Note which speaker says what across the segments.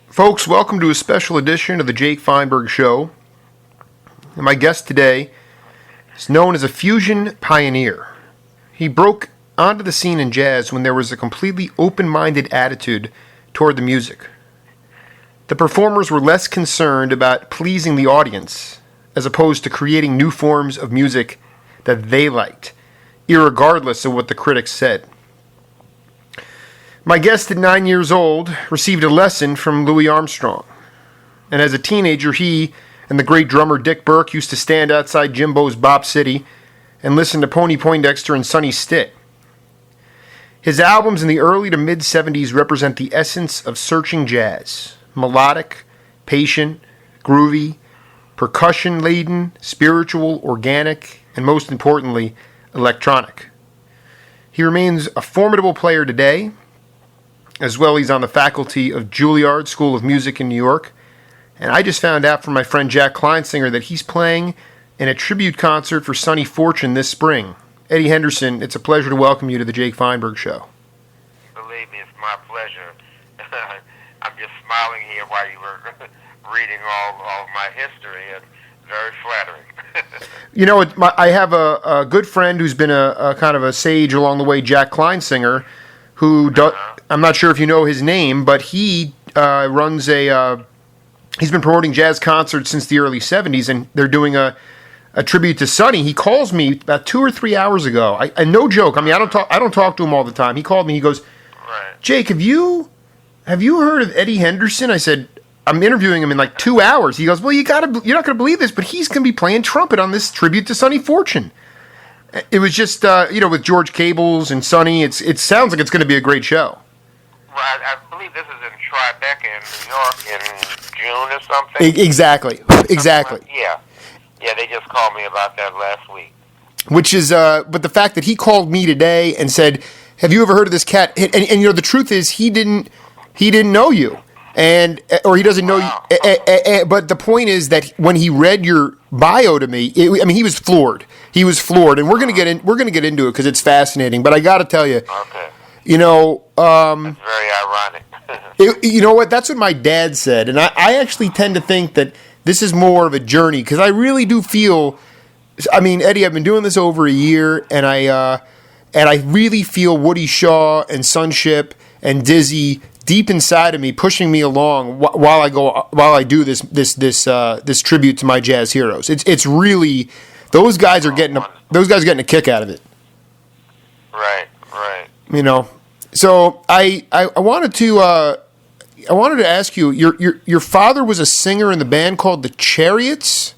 Speaker 1: Folks, welcome to a special edition of the Jake Feinberg Show. And my guest today is known as a fusion pioneer. He broke onto the scene in jazz when there was a completely open-minded attitude toward the music. The performers were less concerned about pleasing the audience as opposed to creating new forms of music that they liked, irregardless of what the critics said. My guest at 9 years old received a lesson from Louis Armstrong. And as a teenager, he and the great drummer Dick Burke used to stand outside Jimbo's Bop City and listen to Pony Poindexter and Sonny Stitt. His albums in the early to mid-'70s represent the essence of searching jazz. Melodic, patient, groovy, percussion-laden, spiritual, organic, and most importantly, electronic. He remains a formidable player today. As well, he's on the faculty of Juilliard School of Music in New York. And I just found out from my friend Jack Kleinsinger that he's playing in a tribute concert for Sonny Fortune this spring. Eddie Henderson, it's a pleasure to welcome you to the Jake Feinberg Show.
Speaker 2: Believe me, it's my pleasure. I'm just smiling here while you were reading all of my history, and very flattering.
Speaker 1: You know, I have a good friend who's been a kind of a sage along the way, Jack Kleinsinger, who I'm not sure if you know his name, but he runs he's been promoting jazz concerts since the early 70s, and they're doing a tribute to Sonny. He calls me about 2 or 3 hours ago. I no joke. I mean, I don't talk to him all the time. He called me. He goes,
Speaker 2: right.
Speaker 1: Jake, have you heard of Eddie Henderson? I said, I'm interviewing him in like 2 hours. He goes, well, you're not going to believe this, but he's going to be playing trumpet on this tribute to Sonny Fortune. It was just, with George Cables and Sonny, it sounds like it's going to be a great show.
Speaker 2: Well, I believe this is in Tribeca in New York in June or something.
Speaker 1: Exactly.
Speaker 2: Yeah, they just called me about that last week.
Speaker 1: Which is, but the fact that he called me today and said, have you ever heard of this cat? And the truth is he didn't know you. Or he doesn't know you. But the point is that when he read your bio to me, he was floored. He was floored, and we're gonna get into it because it's fascinating. But I got to tell you,
Speaker 2: okay.
Speaker 1: It's
Speaker 2: very ironic.
Speaker 1: You know what? That's what my dad said, and I actually tend to think that this is more of a journey because I really do feel. I mean, Eddie, I've been doing this over a year, and I really feel Woody Shaw and Sonship and Dizzy deep inside of me, pushing me along while I do this tribute to my jazz heroes. It's really those guys are getting a kick out of it.
Speaker 2: Right.
Speaker 1: So I wanted to ask you, your father was a singer in the band called the Chariots?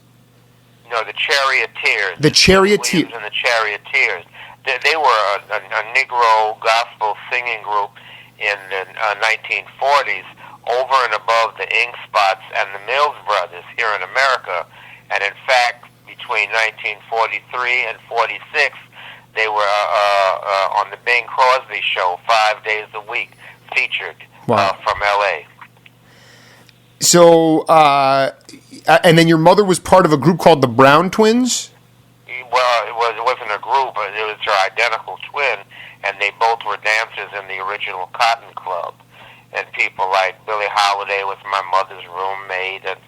Speaker 2: No, the Charioteers.
Speaker 1: The Charioteers.
Speaker 2: And the Charioteers. They were a Negro gospel singing group in the 1940s, over and above the Ink Spots and the Mills Brothers here in America. And in fact, between 1943 and 46, they were on the Bing Crosby show 5 days a week, featured from L.A.
Speaker 1: So, and then your mother was part of a group called the Brown Twins?
Speaker 2: Well, it wasn't a group, but it was her identical twin, and they both were dancers in the original Cotton Club. And people like Billie Holiday was my mother's roommate, and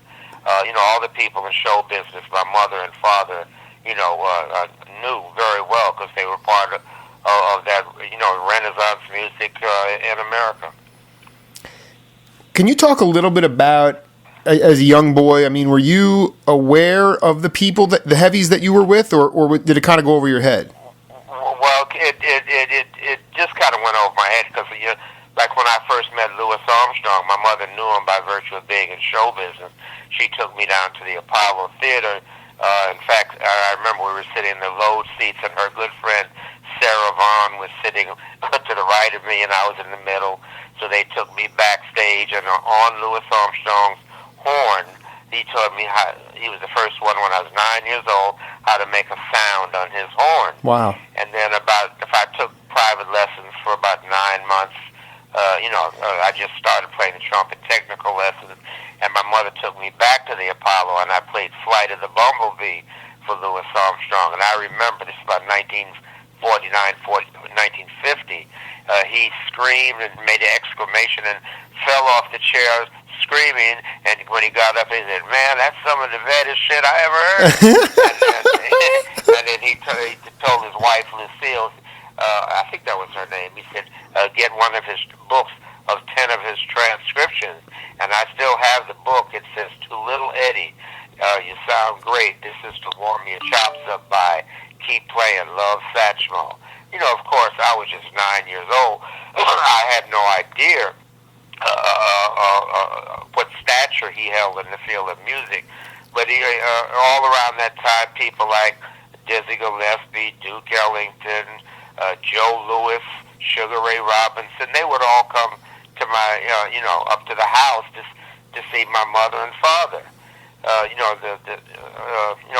Speaker 2: all the people in show business, my mother and father, knew very well because they were part of that, Renaissance music in America.
Speaker 1: Can you talk a little bit about, as a young boy, I mean, were you aware of the people, the heavies that you were with, or did it kind of go over your head?
Speaker 2: Well, it just kind of went over my head because, like when I first met Louis Armstrong, my mother knew him by virtue of being in show business. She took me down to the Apollo Theater. In fact, I remember we were sitting in the low seats, and her good friend Sarah Vaughan was sitting to the right of me, and I was in the middle. So they took me backstage, and on Louis Armstrong's horn, he taught me how. He was the first one when I was 9 years old, how to make a sound on his horn.
Speaker 1: Wow!
Speaker 2: And then if I took private lessons for about 9 months, I just started playing the trumpet, technical lessons, and my mother took me back to the Apollo, and I played Flight of the Bumblebee for Louis Armstrong. And I remember this is about 1950. He screamed and made an exclamation and fell off the chair, screaming, and when he got up, he said, "Man, that's some of the baddest shit I ever heard." And then he told his wife, Lucille, I think that was her name, he said, get one of his books of 10 of his transcriptions. And I still have the book. It says, "To Little Eddie, you sound great. This is to warm your chops up by. Keep playing. Love, Satchmo." You know, of course, I was just 9 years old. I had no idea what stature he held in the field of music. But he, all around that time, people like Dizzy Gillespie, Duke Ellington, Joe Louis, Sugar Ray Robinson, they would all come to my, up to the house to see my mother and father.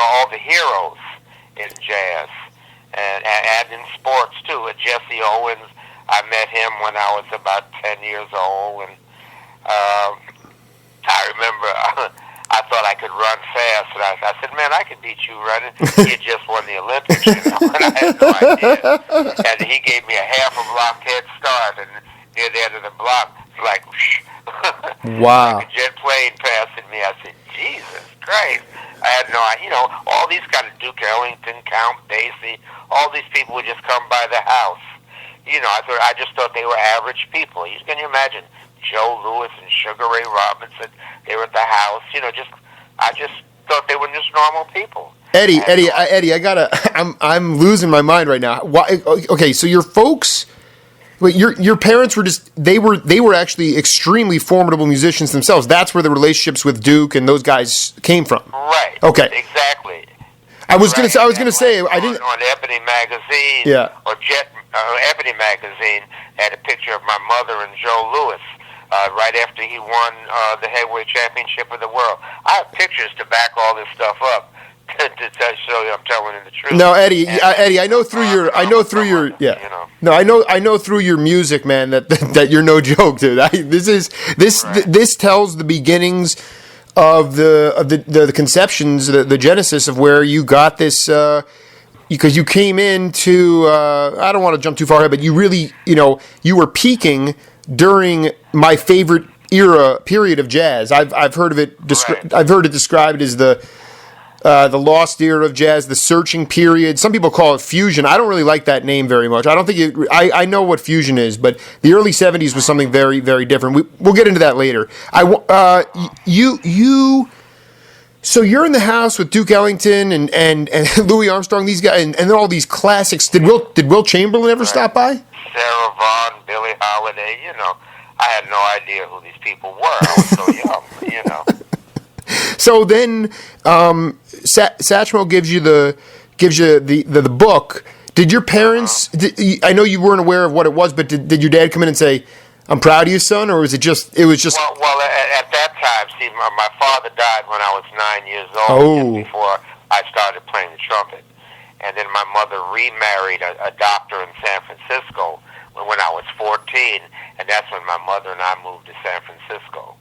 Speaker 2: All the heroes in jazz. And in sports, too. Jesse Owens, I met him when I was about 10 years old. And I remember I thought I could run fast. And I said, "Man, I could beat you running." He had just won the Olympics, and I had no idea. And he gave me a half a block head start. And near the end of the block, it's like, whoosh.
Speaker 3: Wow.
Speaker 2: Like a jet plane passing me. I said, "Jesus Christ." I had no idea. All these kind of Duke Ellington, Count Basie, all these people would just come by the house. I just thought they were average people. Can you imagine Joe Louis and Sugar Ray Robinson? They were at the house. I just thought they were just normal people.
Speaker 3: Eddie, I'm losing my mind right now. Why? Okay, so your folks, your parents were they were actually extremely formidable musicians themselves. That's where the relationships with Duke and those guys came from.
Speaker 2: Right.
Speaker 3: Okay.
Speaker 2: Exactly.
Speaker 3: I was gonna say I didn't.
Speaker 2: On Ebony magazine.
Speaker 3: Yeah.
Speaker 2: Or Ebony magazine had a picture of my mother and Joe Louis. Right after he won the heavyweight championship of the world. I have pictures to back all this stuff up to show you I'm telling you the truth.
Speaker 3: No, Eddie, I know through your music, man, that you're no joke, dude. This tells the beginnings of the conceptions, the genesis of where you got this. Because you came into, I don't want to jump too far ahead, but you really, you were peaking during my favorite period of jazz. I've heard of it. I've heard it described as the lost era of jazz, the searching period. Some people call it fusion. I don't really like that name very much. I don't think I know what fusion is, but the early '70s was something very, very different. We'll get into that later. So you're in the house with Duke Ellington and Louis Armstrong, these guys, and then all these classics. Did Will Chamberlain ever stop by?
Speaker 2: Sarah Vaughan, Billie Holiday. I had no idea who these people were. I was so young.
Speaker 3: So then, Satchmo gives you the book. Did your parents? I know you weren't aware of what it was, but did your dad come in and say, "I'm proud of you, son," or was it just? Well,
Speaker 2: at that time, see, my father died when I was 9 years old, just before I started playing the trumpet, and then my mother remarried a doctor in San Francisco when I was 14, and that's when my mother and I moved to San Francisco.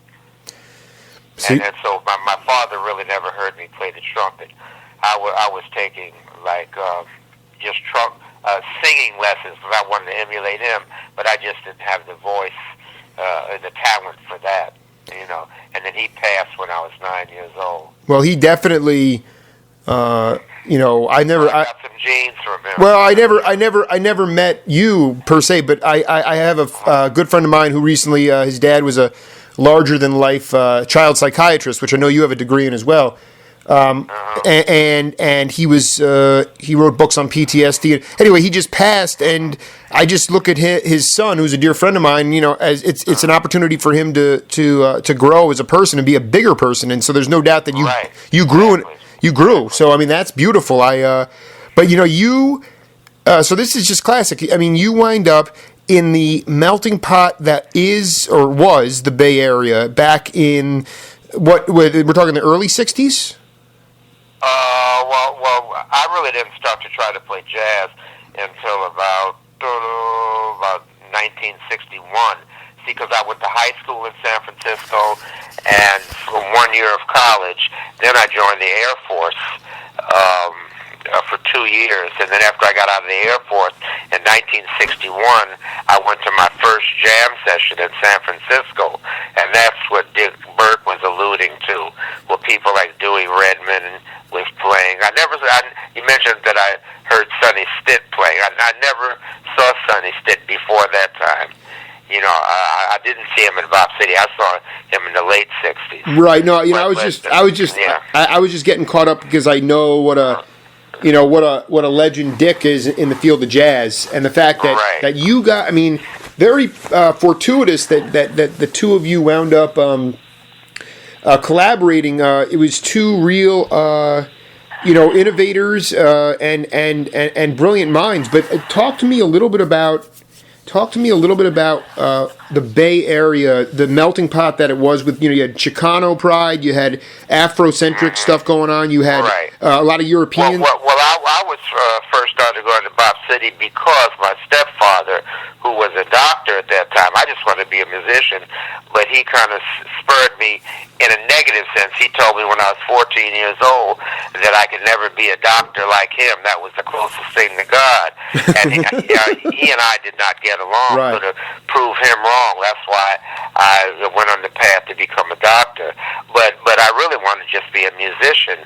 Speaker 2: And so my father really never heard me play the trumpet. I was taking just singing lessons because I wanted to emulate him, but I just didn't have the voice, the talent for that, And then he passed when I was 9 years old.
Speaker 3: Well, he definitely, I
Speaker 2: got some genes from him.
Speaker 3: Well, I never met you per se, but I have a good friend of mine who recently, his dad was a larger-than-life child psychiatrist, which I know you have a degree in as well. And he wrote books on PTSD. Anyway, he just passed, and I just look at his son, who's a dear friend of mine. As it's an opportunity for him to grow as a person and be a bigger person. And so there's no doubt that you grew and you grew. So I mean that's beautiful. So this is just classic. I mean, you wind up in the melting pot that is or was the Bay Area back in we're talking the early '60s.
Speaker 2: Well, I really didn't start to try to play jazz until about 1961. See, because I went to high school in San Francisco, and for 1 year of college, then I joined the Air Force for 2 years, and then after I got out of the Air Force in 1961, I went to my first jam session in San Francisco, and that's what Dick people like Dewey Redman was playing. You mentioned that I heard Sonny Stitt playing. I never saw Sonny Stitt before that time. You know, I didn't see him in Bob City. I saw him in the late '60s.
Speaker 3: Right. No, you know, I was just getting caught up because I know what a legend Dick is in the field of jazz, and the fact that you got. I mean, very fortuitous that the two of you wound up collaborating. It was two real, innovators and brilliant minds. But talk to me a little bit about the Bay Area, the melting pot that it was with, you had Chicano pride, you had Afrocentric stuff going on, you had a lot of European.
Speaker 2: Well, I was first started going to Bob City because my stepfather, who was a doctor at that time, I just wanted to be a musician, but he kind of spurred me in a negative sense. He told me when I was 14 years old that I could never be a doctor like him. That was the closest thing to God. And he and I did not get along.
Speaker 3: Right.
Speaker 2: So to prove him wrong, that's why I went on the path to become a doctor. But I really wanted to just be a musician.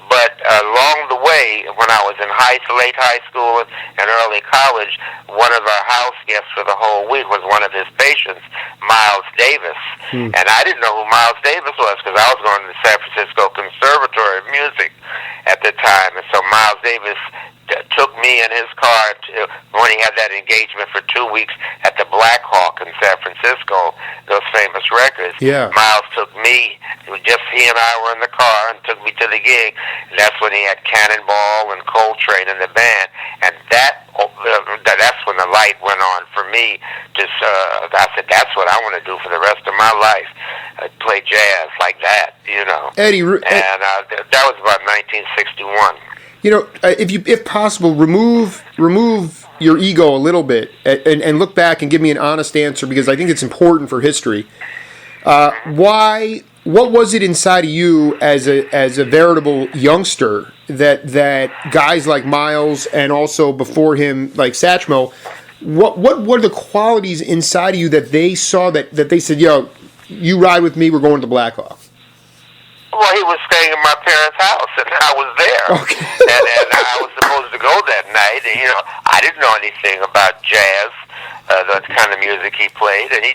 Speaker 2: But along the way, when I was in late high school and early college, one of our house guests for the whole week was one of his patients, Miles Davis. And I didn't know who Miles Davis was because I was going to the San Francisco Conservatory of Music at the time. And so Miles Davis took me in his car when he had that engagement for 2 weeks at the Black Hawk in San Francisco, those famous records.
Speaker 3: Yeah.
Speaker 2: Miles took me, just he and I were in the car, and took me to the gig. And that's when he had Cannonball and Coltrane in the band. And that's when the light went on for me. I said, that's what I want to do for the rest of my life. Play jazz like that,
Speaker 3: Eddie,
Speaker 2: and that was about 1961.
Speaker 3: If possible, remove your ego a little bit and look back and give me an honest answer, because I think it's important for history. What was it inside of you as a veritable youngster that guys like Miles and also before him like Satchmo, what were the qualities inside of you that they saw that they said, yo, you ride with me, we're going to Black Hawk?
Speaker 2: Well, he was staying in my parents' house, and I was there.
Speaker 3: Okay.
Speaker 2: and I was supposed to go that night. And, I didn't know anything about jazz, the kind of music he played, and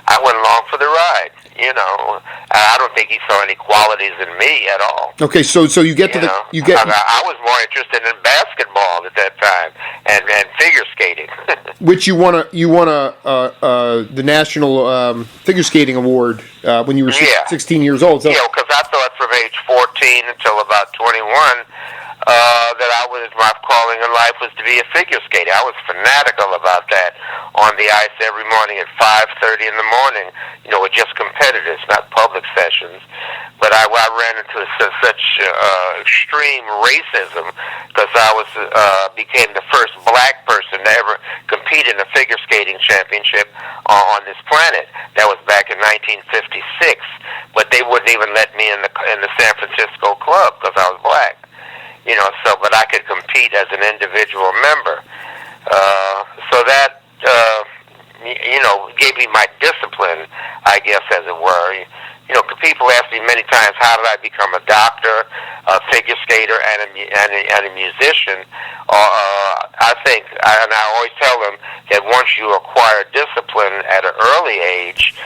Speaker 2: I went along for the ride. I don't think he saw any qualities in me at all.
Speaker 3: Okay, so you get to
Speaker 2: I was more interested in basketball at that time and figure skating.
Speaker 3: Which you won the National Figure Skating Award when you were 16 years old. So.
Speaker 2: Yeah, because I thought from age 14 until about 21 that my calling in life was to be a figure skater. I was fanatical about that on the ice every morning at 5:30 in the morning. With just competitors, not public sessions. But I ran into such extreme racism because I became the first black person to ever compete in a figure skating championship on this planet. That was back in 1956. But they wouldn't even let me in the San Francisco club because I was black. But I could compete as an individual member. So that, gave me my discipline, I guess, as it were. People ask me many times, how did I become a doctor, a figure skater, and a musician? I think, and I always tell them that once you acquire discipline at an early age,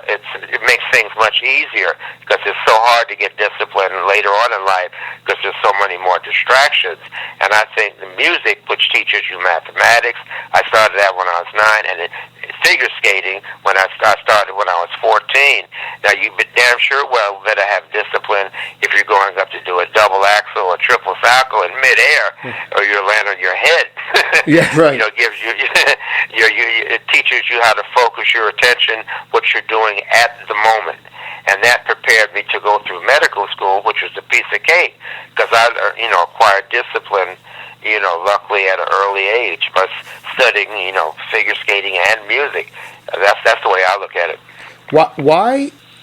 Speaker 2: it makes things much easier because it's so hard to get discipline later on in life because there's so many more distractions. And I think the music, which teaches you mathematics, I started that when I was 9, and figure skating when I started when I was 14. Now you damn sure well better have discipline if you're going up to do a double axel or triple falco in midair, or you'll land on your head.
Speaker 3: Yeah, right.
Speaker 2: Gives you, it teaches you how to focus your attention, what you're doing at the moment. And that prepared me to go through medical school, which was a piece of cake, because I, acquired discipline, luckily at an early age, by studying, figure skating and music. That's the way I look at it.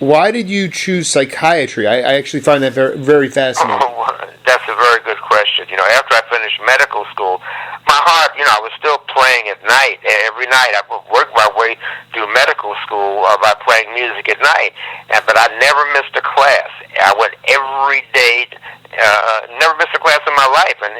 Speaker 3: Why did you choose psychiatry? I actually find that very, very fascinating.
Speaker 2: That's a very good question. After I finished medical school, my heart, I was still playing playing at night. Every night I would work my way through medical school by playing music at night. But I never missed a class. I went every day. Never missed a class in my life in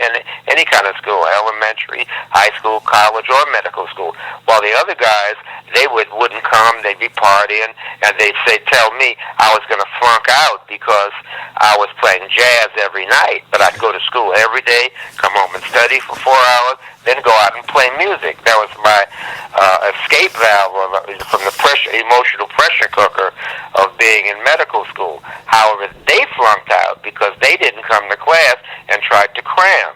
Speaker 2: any kind of school, elementary, high school, college, or medical school. While the other guys, they wouldn't come, they'd be partying, and they'd tell me I was going to flunk out because I was playing jazz every night. But I'd go to school every day, come home and study for 4 hours, then go out and play music. That was my escape valve from the emotional pressure cooker of being in medical school. However, they flunked out because they didn't come to class and tried to cram.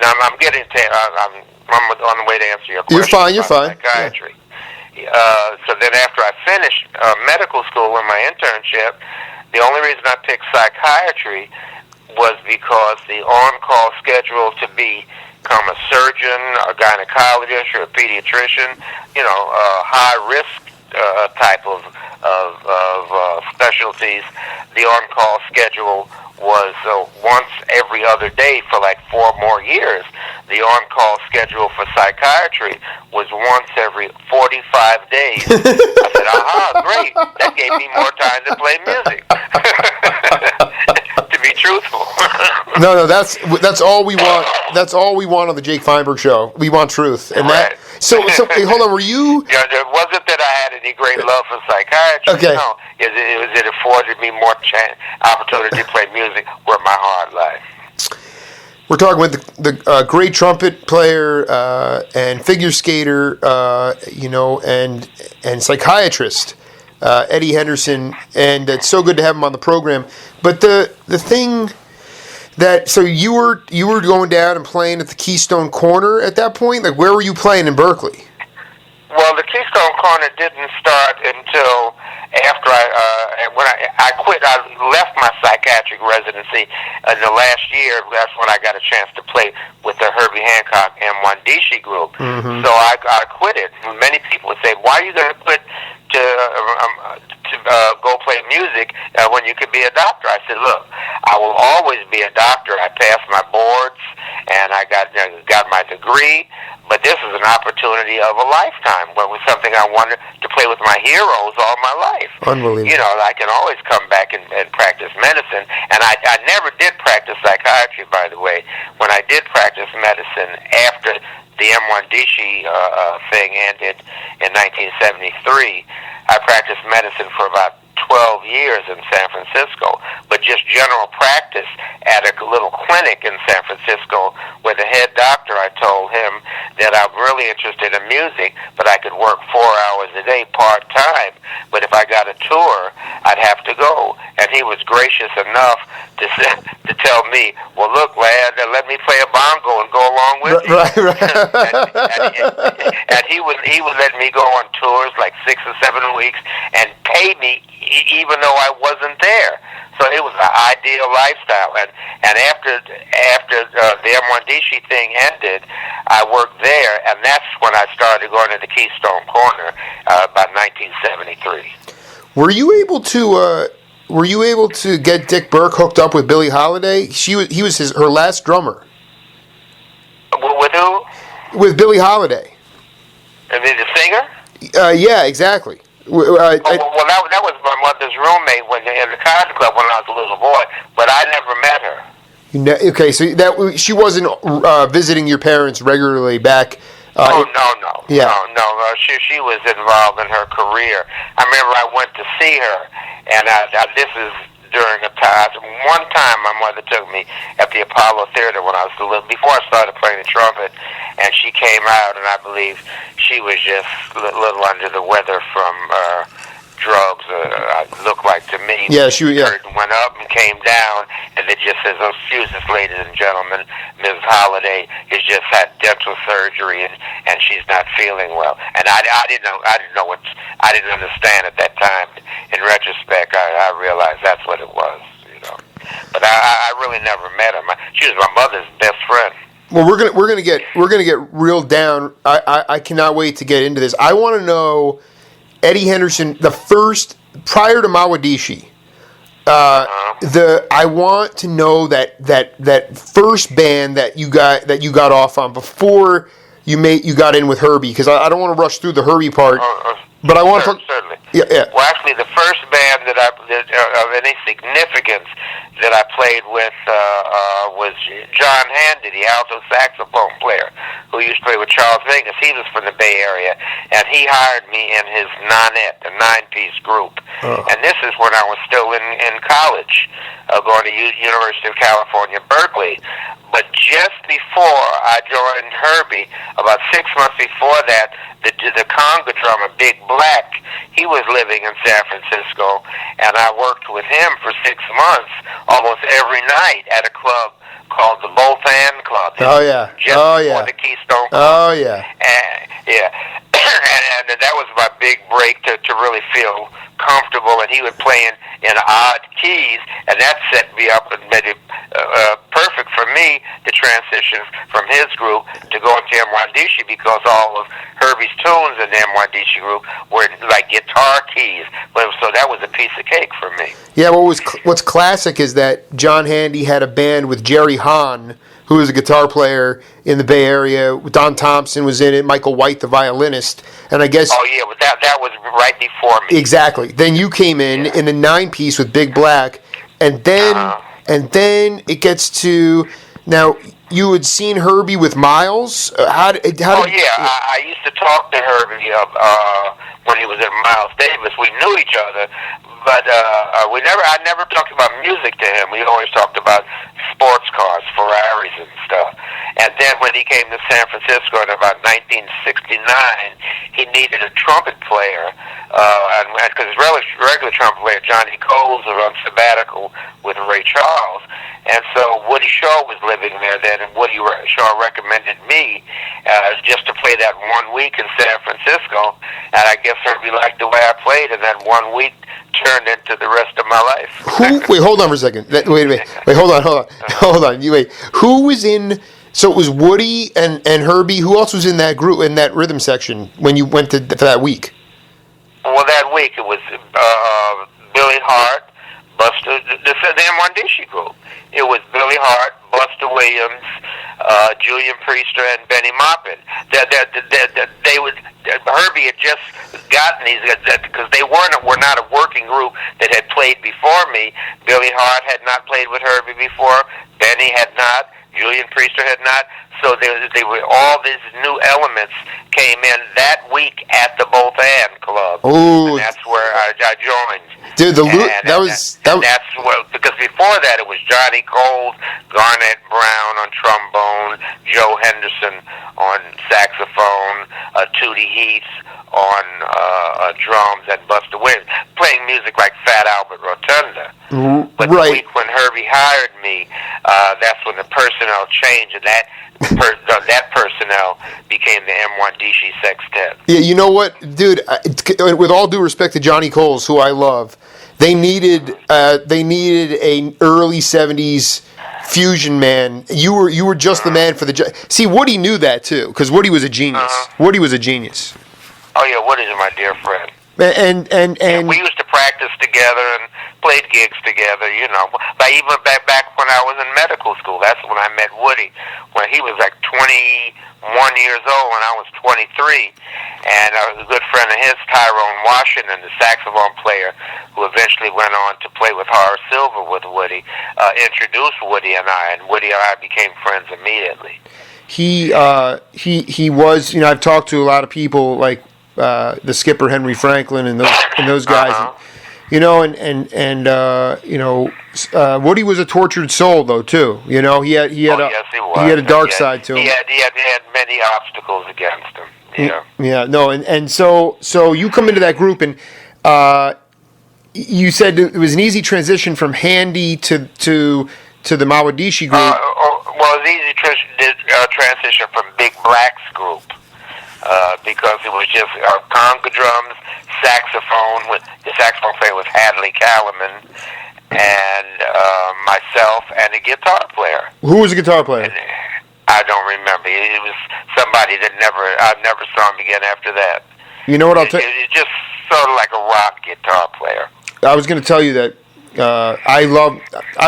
Speaker 2: Now, I'm getting to, I'm on the way to answer your question.
Speaker 3: You're fine.
Speaker 2: Psychiatry. Yeah. So then after I finished medical school in my internship, the only reason I picked psychiatry was because the on-call schedule to become a surgeon, a gynecologist, or a pediatrician, high-risk type of specialties, the on-call schedule was once every other day for like 4 more years. The on-call schedule for psychiatry was once every 45 days. I said, aha, great. That gave me more time to play music. To be truthful.
Speaker 3: No, that's all we want. That's all we want on the Jake Feinberg Show. We want truth, and
Speaker 2: right.
Speaker 3: So hey, hold on. Were you?
Speaker 2: Yeah, it wasn't that I had any great love for psychiatry.
Speaker 3: Okay.
Speaker 2: No, it afforded me more opportunity to play music where my heart lies.
Speaker 3: We're talking with the great trumpet player and figure skater, and psychiatrist Eddie Henderson, and it's so good to have him on the program. But the thing that you were going down and playing at the Keystone Corner at that point. Like, where were you playing in Berkeley?
Speaker 2: Well, the Keystone Corner didn't start until after when I quit. I left my psychiatric residency in the last year. That's when I got a chance to play with the Herbie Hancock M1DC group. Mm-hmm. So I quit it. Many people would say, "Why are you going to quit to go play music when you could be a doctor?" I said, "Look, I will always be a doctor. I passed my boards and I got my degree." But this is an opportunity of a lifetime. Well, it was something I wanted to play with my heroes all my life.
Speaker 3: Unbelievable.
Speaker 2: I can always come back and practice medicine. And I never did practice psychiatry, by the way. When I did practice medicine after the M1DC thing ended in 1973, I practiced medicine for about 12 years in San Francisco, but just general practice at a little clinic in San Francisco where the head doctor, I told him that I'm really interested in music, but I could work 4 hours a day part-time, but if I got a tour, I'd have to go. And he was gracious enough to tell me, "Well, look, lad, let me play a bongo and go along with you."
Speaker 3: Right.
Speaker 2: and he would let me go on tours like 6 or 7 weeks and pay me even though I wasn't there. So it was an ideal lifestyle. And after the M1DC thing ended, I worked there, and that's when I started going to the Keystone Corner about 1973.
Speaker 3: Were you able to get Dick Burke hooked up with Billie Holiday? He was her last drummer.
Speaker 2: With who?
Speaker 3: With Billie Holiday.
Speaker 2: I mean, the singer?
Speaker 3: Yeah, exactly.
Speaker 2: Well, that was my mother's roommate in the country club when I was a little boy, but I never met her.
Speaker 3: Okay, so she wasn't visiting your parents regularly back.
Speaker 2: No.
Speaker 3: Yeah.
Speaker 2: No. She was involved in her career. I remember I went to see her, and this is during a time. One time, my mother took me at the Apollo Theater when I was before I started playing the trumpet, and she came out, and I believe she was just a little under the weather from drugs. Looked like to me.
Speaker 3: Yeah,
Speaker 2: Curtain went up and came down, and it just says, "Excuse us, ladies and gentlemen, Ms. Holiday has just had dental surgery, and she's not feeling well." And I didn't know what I didn't understand at that time. In retrospect, I realized that's what it was, But I really never met her. She was my mother's best friend.
Speaker 3: Well, we're gonna get real down. I cannot wait to get into this. I want to know Eddie Henderson, the first prior to Mawadishi. I want to know that first band that you got off on before you got in with Herbie? Because I don't want to rush through the Herbie part, but I want to talk.
Speaker 2: Certainly.
Speaker 3: Yeah.
Speaker 2: Well, actually, the first band that of any significance that I played with was John Handy, the alto saxophone player who used to play with Charles Mingus. He was from the Bay Area, and he hired me in his nonette, a 9-piece group. And this is when I was still in college, going to University of California, Berkeley. But just before I joined Herbie, about 6 months before that, the conga drummer, Big Black, he was living in San Francisco, and I worked with him for 6 months, almost every night at a club called the Both Hand Club.
Speaker 3: Oh, yeah.
Speaker 2: Just before the Keystone Club.
Speaker 3: Oh, yeah.
Speaker 2: Yeah. and that was my big break to really feel comfortable, and he would play in odd keys, and that set me up and made it perfect for me to transition from his group to go into Mwandishi, because all of Herbie's tunes in the Mwandishi group were like guitar keys. So that was a piece of cake for me.
Speaker 3: Yeah, what's classic is that John Handy had a band with Jerry Hahn, who was a guitar player in the Bay Area. Don Thompson was in it, Michael White, the violinist, and I guess...
Speaker 2: Oh, yeah, but that was right before me.
Speaker 3: Exactly. Then you came in a 9-piece with Big Black, and then it gets to... Now, you had seen Herbie with Miles?
Speaker 2: I used to talk to Herbie when he was in Miles Davis. We knew each other, but I never talked about music to him. We always talked about sports cars, Ferraris and stuff. And then when he came to San Francisco in about 1969, he needed a trumpet player, because his regular trumpet player, Johnny Coles, was on sabbatical with Ray Charles. And so Woody Shaw was living there then, and Woody Shaw recommended me just to play that 1 week in San Francisco. And I guess Herbie liked the way I played, and that 1 week turned into the rest of my life.
Speaker 3: Wait, hold on for a second. Wait, hold on. Who was in... So it was Woody and Herbie. Who else was in that group, in that rhythm section, when you went for that week?
Speaker 2: Well, that week it was Billy Hart, Buster, the Mwandishi group. It was Billy Hart, Buster Williams, Julian Priester, and Benny Maupin. Herbie had just gotten these because they were not a working group that had played before me. Billy Hart had not played with Herbie before. Benny had not. Julian Priester had not. So they were all these new elements came in that week at the Both Hand Club.
Speaker 3: Ooh.
Speaker 2: And that's where I joined.
Speaker 3: Dude, that's
Speaker 2: what, because before that it was Johnny Coles, Garnett Brown on trombone, Joe Henderson on saxophone, Tootie Heath on drums, and Buster Williams, playing music like Fat Albert Rotunda. But the week when Herbie hired me, that's when the personnel changed, and that personnel became the Mwandishi Sextet.
Speaker 3: Yeah, you know what, dude? With all due respect to Johnny Coles, who I love, they needed an early '70s fusion man. You were just the man for the. See, Woody knew that too, because Woody was a genius. Woody was a genius.
Speaker 2: Oh yeah, Woody's my dear friend.
Speaker 3: And
Speaker 2: we used to practice together and played gigs together, But even back when I was in medical school, that's when I met Woody, when he was like 21 years old when I was 23. And a good friend of his, Tyrone Washington, the saxophone player, who eventually went on to play with Horace Silver with Woody, introduced Woody and I, and Woody and I became friends immediately. He
Speaker 3: was, I've talked to a lot of people like the skipper Henry Franklin and those guys, Woody was a tortured soul though too. He had a dark side to him.
Speaker 2: He had many obstacles against him. Yeah.
Speaker 3: Yeah. No. And so you come into that group and you said it was an easy transition from Handy to the Mwandishi group.
Speaker 2: Well, it was easy transition from Big Black's group. Because it was just conga drums, saxophone. The saxophone player was Hadley Callman, and myself, and a guitar player.
Speaker 3: Who was the guitar player?
Speaker 2: And I don't remember. It was somebody that I never saw him again after that.
Speaker 3: You know what I'll tell you?
Speaker 2: It's just sort of like a rock guitar player.
Speaker 3: I was going to tell you that I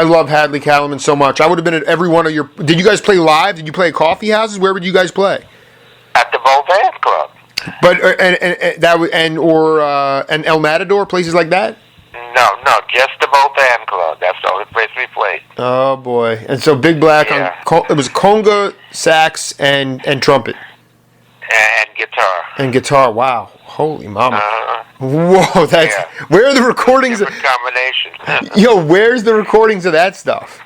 Speaker 3: love Hadley Callman so much. I would have been at every one of your. Did you guys play live? Did you play at coffee houses? Where would you guys play?
Speaker 2: At the Both Hands Club.
Speaker 3: But and that and El Matador, places like that.
Speaker 2: No, just the Both Hand Club. That's the only place we played.
Speaker 3: Oh boy! And so Big Black it was conga, sax, and trumpet.
Speaker 2: And
Speaker 3: guitar. Wow! Holy mama! Whoa! That's where are the recordings?
Speaker 2: Different combination.
Speaker 3: Yo, where's the recordings of that stuff?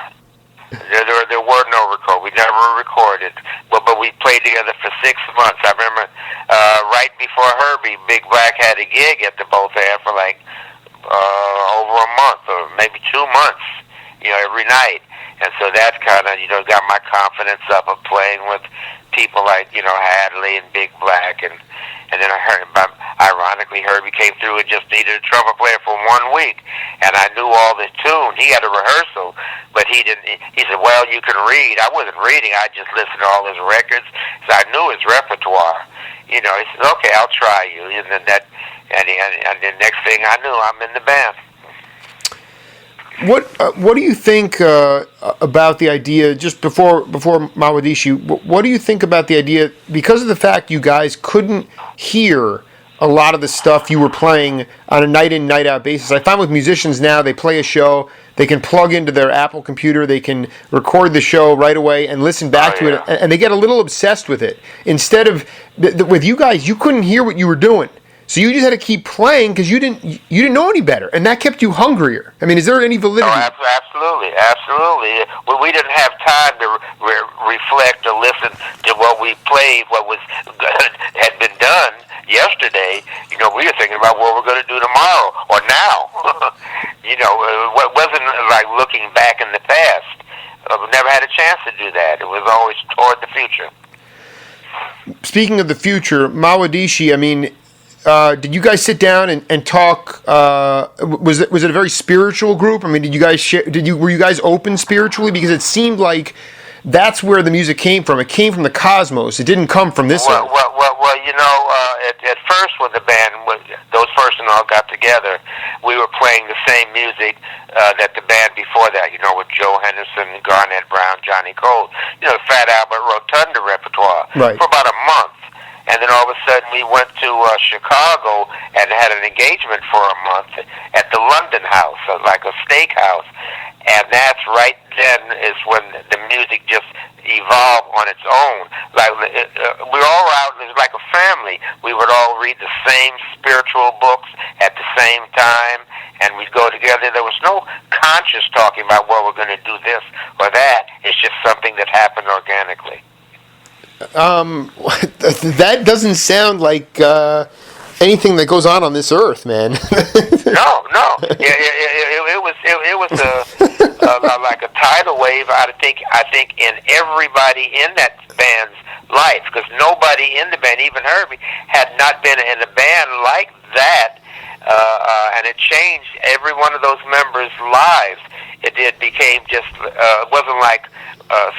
Speaker 2: There were no record. We never recorded, but we played together for 6 months. I remember right before Herbie, Big Black had a gig at the Both Hand for like over a month or maybe 2 months, every night. And so that kind of, got my confidence up of playing with people like, Hadley and Big Black. And then ironically, Herbie came through and just needed a trumpet player for 1 week. And I knew all the tune. He had a rehearsal, but he didn't. He said, well, you can read. I wasn't reading. I just listened to all his records. So I knew his repertoire. He said, okay, I'll try you. And then and the next thing I knew, I'm in the band.
Speaker 3: What do you think about the idea? Just before Mawadishi, what do you think about the idea? Because of the fact you guys couldn't hear a lot of the stuff you were playing on a night in, night out basis. I find with musicians now, they play a show, they can plug into their Apple computer, they can record the show right away and listen back to it, and they get a little obsessed with it. Instead of with you guys, you couldn't hear what you were doing. So you just had to keep playing because you didn't know any better, and that kept you hungrier. I mean, is there any validity?
Speaker 2: Oh, absolutely. Well, we didn't have time to reflect or listen to what we played, what had been done yesterday. We were thinking about what we're going to do tomorrow or now. It wasn't like looking back in the past. We never had a chance to do that. It was always toward the future.
Speaker 3: Speaking of the future, Mawadishi, I mean, did you guys sit down and talk? Was it a very spiritual group? I mean, did you guys were you guys open spiritually? Because it seemed like that's where the music came from. It came from the cosmos. It didn't come from this earth.
Speaker 2: Well, at first when the band, those person all got together, we were playing the same music that the band before that, with Joe Henderson, Garnett Brown, Johnny Cole, Fat Albert Rotunda repertoire for about a month. And then all of a sudden we went to Chicago and had an engagement for a month at the London House, like a steakhouse. And that's right then is when the music just evolved on its own. Like we were all out, it was like a family. We would all read the same spiritual books at the same time, and we'd go together. There was no conscious talking about, well, we're going to do this or that. It's just something that happened organically.
Speaker 3: That doesn't sound like anything that goes on this earth, man.
Speaker 2: No. It was like a tidal wave. I think in everybody in that band's life, because nobody in the band, even Herbie, had not been in a band like that, and it changed every one of those members' lives. It became just it wasn't like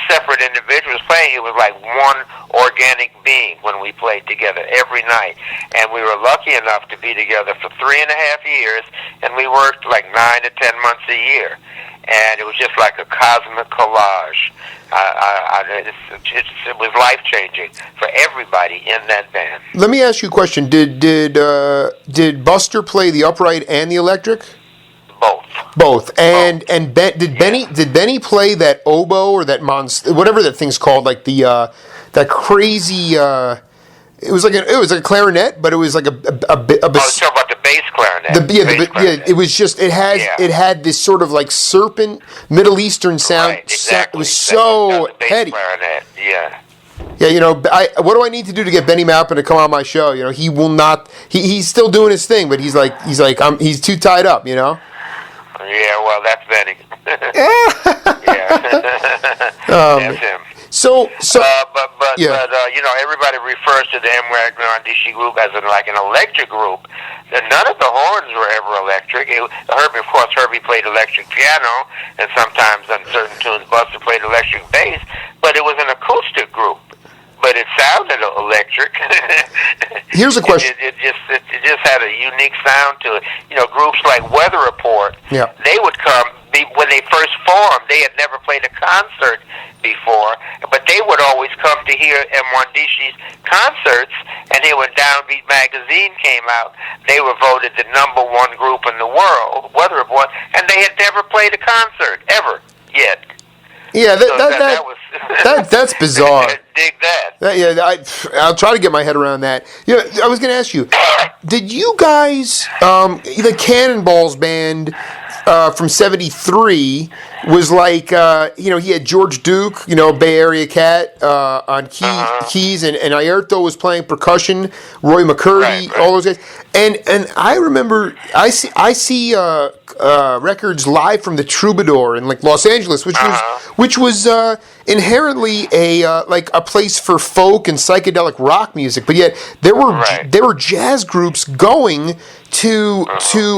Speaker 2: separate individuals playing. It was like one organic being when we played together every night. And we were lucky enough to be together for 3.5 years, and we worked like 9 to 10 months a year. And it was just like a cosmic collage. It was life-changing for everybody in that band.
Speaker 3: Let me ask you a question. Did Buster play the upright and the electric? Both. And did Benny play that oboe or that whatever that thing's called, like the that crazy it was like a clarinet, but it was like a
Speaker 2: you're talking about the bass clarinet.
Speaker 3: It was just it had this sort of like serpent Middle Eastern sound.
Speaker 2: Right, exactly.
Speaker 3: It was so
Speaker 2: heady.
Speaker 3: Clarinet,
Speaker 2: yeah.
Speaker 3: Yeah, what do I need to do to get Benny Maupin to come on my show? He will not. He's still doing his thing, but he's he's too tied up.
Speaker 2: Yeah, well, that's Benny. Yeah, that's him. But everybody refers to the Mawadishi group as an electric group. None of the horns were ever electric. Herbie played electric piano, and sometimes on certain tunes, Buster played electric bass. But it was an acoustic group. But it sounded electric.
Speaker 3: Here's a question.
Speaker 2: It just had a unique sound to it. Groups like Weather Report, they would come when they first formed. They had never played a concert before, but they would always come to hear M1DC's concerts, and then when Downbeat magazine came out, they were voted the #1 group in the world, whether it was, and they had never played a concert, ever, yet.
Speaker 3: Yeah,
Speaker 2: was
Speaker 3: that's bizarre.
Speaker 2: Dig that.
Speaker 3: Yeah, I'll try to get my head around that. Yeah, I was going to ask you, did you guys, the Cannonballs Band from '73 was like, he had George Duke, Bay Area cat on keys, and Airto was playing percussion, Roy McCurdy,
Speaker 2: right.
Speaker 3: all those guys. And I remember, I see records live from the Troubadour in like Los Angeles, which was inherently a place for folk and psychedelic rock music, but yet there were jazz groups going to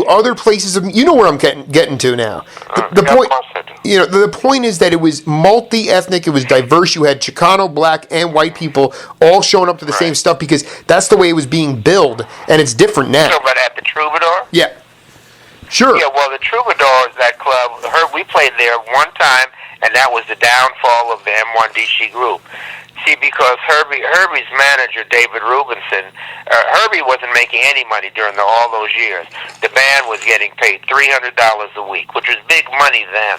Speaker 3: other places. You know where I'm getting to now. The point, the point is that it was multi-ethnic. It was diverse. You had Chicano, black, and white people all showing up to the same stuff because that's the way it was being billed, and it's different now.
Speaker 2: So, but at the Troubadour?
Speaker 3: Yeah. Sure.
Speaker 2: Yeah, well, the Troubadour is that club. We played there one time, and that was the downfall of the M1DC group. See, because Herbie's manager, David Rubinson, Herbie wasn't making any money during all those years. The band was getting paid $300 a week, which was big money then.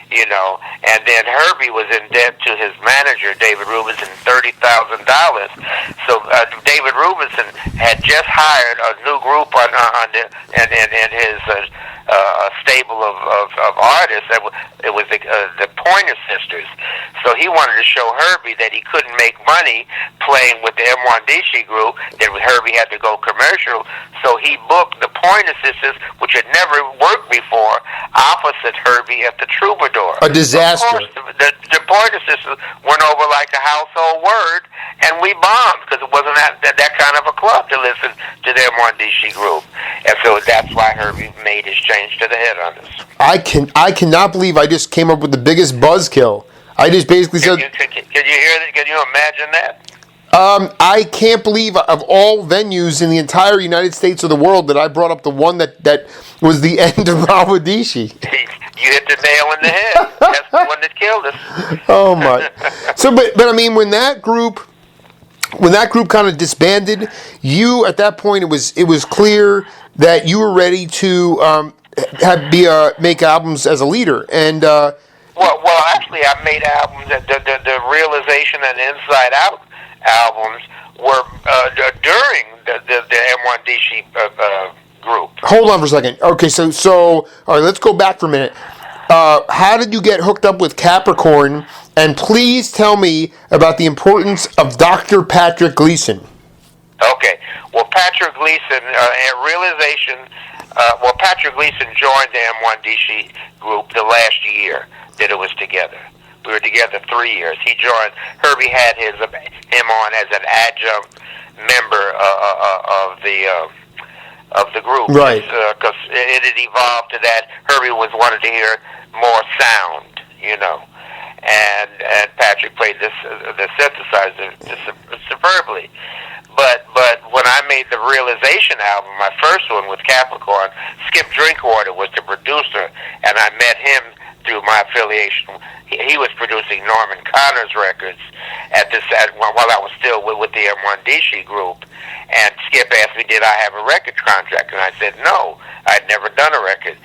Speaker 2: And then Herbie was in debt to his manager, David Rubinson, $30,000. So David Rubinson had just hired a new group in his stable of artists. It was the Pointer Sisters. So he wanted to show Herbie that he couldn't make money playing with the M1DC group, that Herbie had to go commercial. So he booked the Pointer Sisters, which had never worked before, opposite Herbie at the Troubadour.
Speaker 3: A disaster.
Speaker 2: Of course, the Pointer Sisters went over like a household word, and we bombed because it wasn't that kind of a club to listen to the M1DC group. And so that's why Herbie made his change to the Headhunters.
Speaker 3: I cannot believe I just came up with the biggest buzzkill. I just basically said...
Speaker 2: Can you hear that? Can you imagine that?
Speaker 3: I can't believe of all venues in the entire United States or the world that I brought up the one that was the end of Rawadishi.
Speaker 2: You hit the nail in the head. That's the one that killed us.
Speaker 3: Oh my! So, but I mean, when that group kind of disbanded, you at that point it was clear that you were ready to make albums as a leader, and
Speaker 2: well, actually, I made albums. The Realization and Inside Out albums were during the M1DC group.
Speaker 3: Hold on for a second. Okay, so all right, let's go back for a minute. How did you get hooked up with Capricorn? And please tell me about the importance of Dr. Patrick Gleason.
Speaker 2: Okay. Well, Patrick Gleason, Realization. Patrick Gleason joined the M1DC group the last year that it was together. We were together 3 years. He joined. Herbie had him on as an adjunct member of the group,
Speaker 3: right?
Speaker 2: Because it had evolved to that. Herbie wanted to hear more sound, and Patrick played the synthesizer superbly. But when I made the Realization album, my first one with Capricorn, Skip Drinkwater was the producer, and I met him through my affiliation. He was producing Norman Connor's records while I was still with the M1DC group. And Skip asked me, did I have a record contract? And I said, no, I'd never done a record.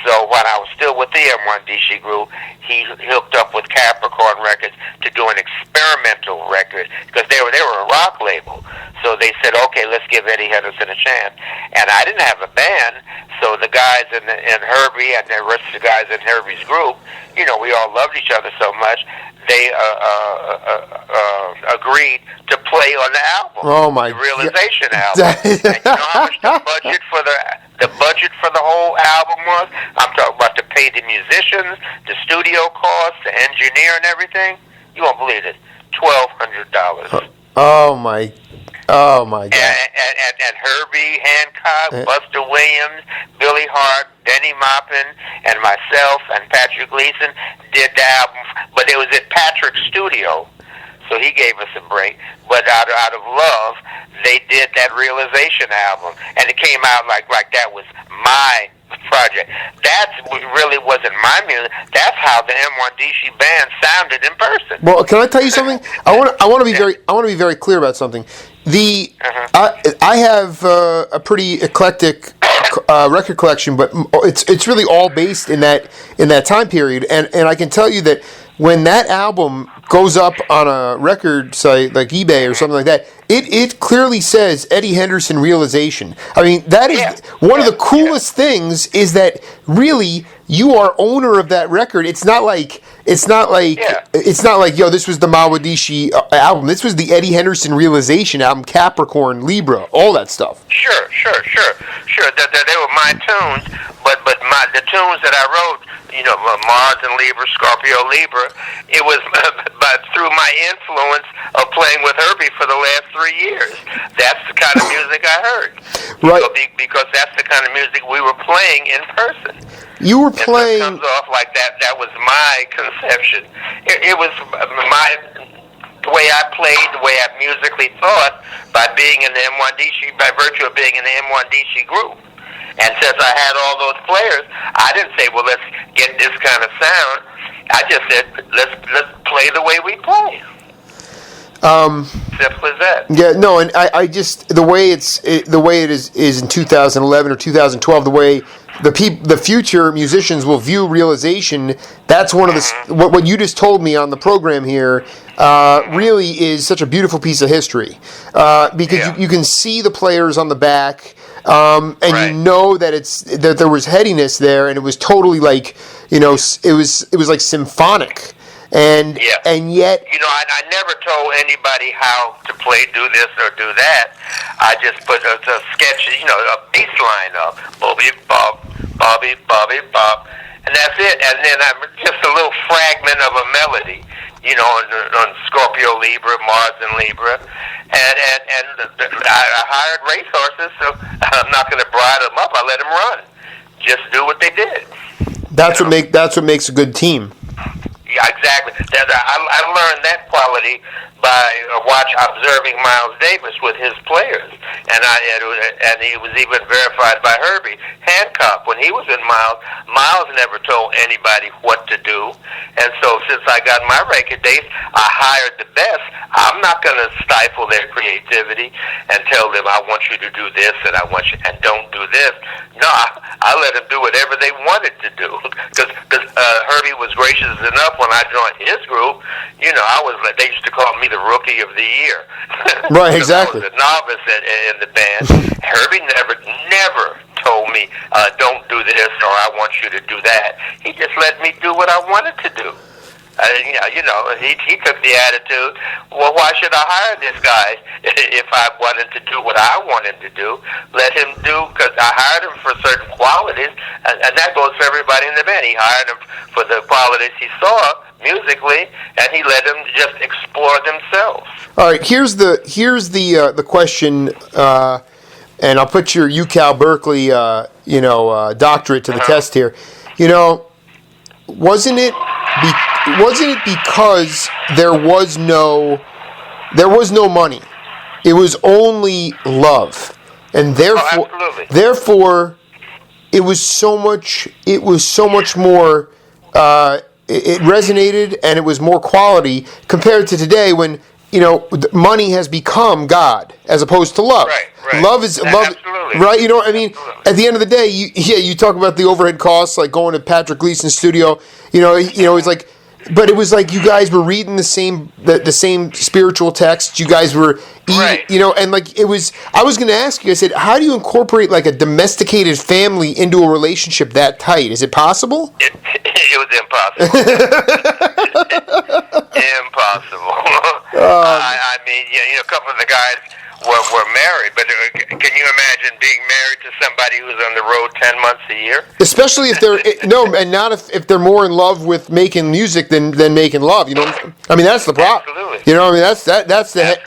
Speaker 2: So while I was still with the M1DC group, he hooked up with Capricorn Records to do an experimental record, because they were a rock label. So they said, okay, let's give Eddie Henderson a chance. And I didn't have a band, so the guys in Herbie and the rest of the guys in Herbie's group, we all loved each other so much, they agreed to play on the album.
Speaker 3: Oh my!
Speaker 2: The Realization album. And you know how much the budget for the whole album was? I'm talking about to pay the musicians, the studio costs, the engineer, and everything. You won't believe it. $1,200.
Speaker 3: Oh my! Oh my God!
Speaker 2: And Herbie Hancock, Buster Williams, Billy Hart, Denny Maupin, and myself and Patrick Gleason did the album, but it was at Patrick's studio, so he gave us a break. But out of love, they did that Realization album, and it came out like that was my project. That really wasn't my music. That's how the M1DC band sounded in person.
Speaker 3: Well, can I tell you something? I want to be very clear about something. I have a pretty eclectic record collection, but it's really all based in that time period. And I can tell you that when that album goes up on a record site like eBay or something like that, it clearly says Eddie Henderson Realization. I mean, that is one of the coolest things is that really you are owner of that record. It's not like yo, this was the Mawadishi album. This was the Eddie Henderson Realization album, Capricorn, Libra, all that stuff.
Speaker 2: Sure. They were my tunes, but the tunes that I wrote, Mars and Libra, Scorpio, Libra, it was but through my influence of playing with Herbie for the last 3 years. That's the kind of music I heard.
Speaker 3: Right.
Speaker 2: Because that's the kind of music we were playing in person.
Speaker 3: You were playing.
Speaker 2: It comes off like that. That was my conception. It was the way I played, the way I musically thought, by being in the M1DC, by virtue of being in the M1DC group. And since I had all those players, I didn't say, well, let's get this kind of sound. I just said, let's play the way we play. Simple as that.
Speaker 3: Yeah, no, and I just the way it is in 2011 or 2012, the way the future musicians will view Realization. That's one of the what you just told me on the program here. Really is such a beautiful piece of history because you can see the players on the back. And you know that there was headiness there, and it was totally like it was like symphonic, and yet
Speaker 2: I never told anybody how to play, do this or do that. I just put a sketch, a bass line up, bobby bob, bobby bobby bob, and that's it. And then I'm just a little fragment of a melody, on Scorpio, Libra, Mars, and Libra. And I hired racehorses, so I'm not going to bride them up. I let them run. Just do what they did.
Speaker 3: That's what makes a good team.
Speaker 2: Yeah, exactly. I learned that quality by observing Miles Davis with his players, and he was even verified by Herbie Hancock when he was in Miles. Miles never told anybody what to do, and so since I got my record dates, I hired the best. I'm not going to stifle their creativity and tell them I want you to do this and and don't do this. No, I let them do whatever they wanted to do because Herbie was gracious enough when I joined his group. They used to call me the rookie of the year.
Speaker 3: Right, exactly.
Speaker 2: I was a novice in the band. Herbie never told me, don't do this or I want you to do that. He just let me do what I wanted to do. He took the attitude, well, why should I hire this guy if I wanted to do what I wanted to do? Let him do, because I hired him for certain qualities, and that goes for everybody in the band. He hired him for the qualities he saw musically, and he let them just explore themselves.
Speaker 3: All right, here's the question, and I'll put your UCal Berkeley doctorate to the test here. Wasn't it because there was no money? It was only love, and therefore it was so much more. It resonated, and it was more quality compared to today when money has become God as opposed to love.
Speaker 2: Right.
Speaker 3: Love is love,
Speaker 2: absolutely.
Speaker 3: Right? You know what I mean? Absolutely. At the end of the day, you talk about the overhead costs, like going to Patrick Gleason's studio. It's like, but it was like you guys were reading the same spiritual texts. You guys were eating, and like it was. I was going to ask you. I said, how do you incorporate like a domesticated family into a relationship that tight? Is it possible?
Speaker 2: It was impossible. Impossible. I mean, a couple of the guys were married, but can you imagine being married to somebody who's on the road 10 months a year?
Speaker 3: Especially if they're and not if they're more in love with making music than making love. I mean that's the problem.
Speaker 2: Absolutely.
Speaker 3: I mean that's the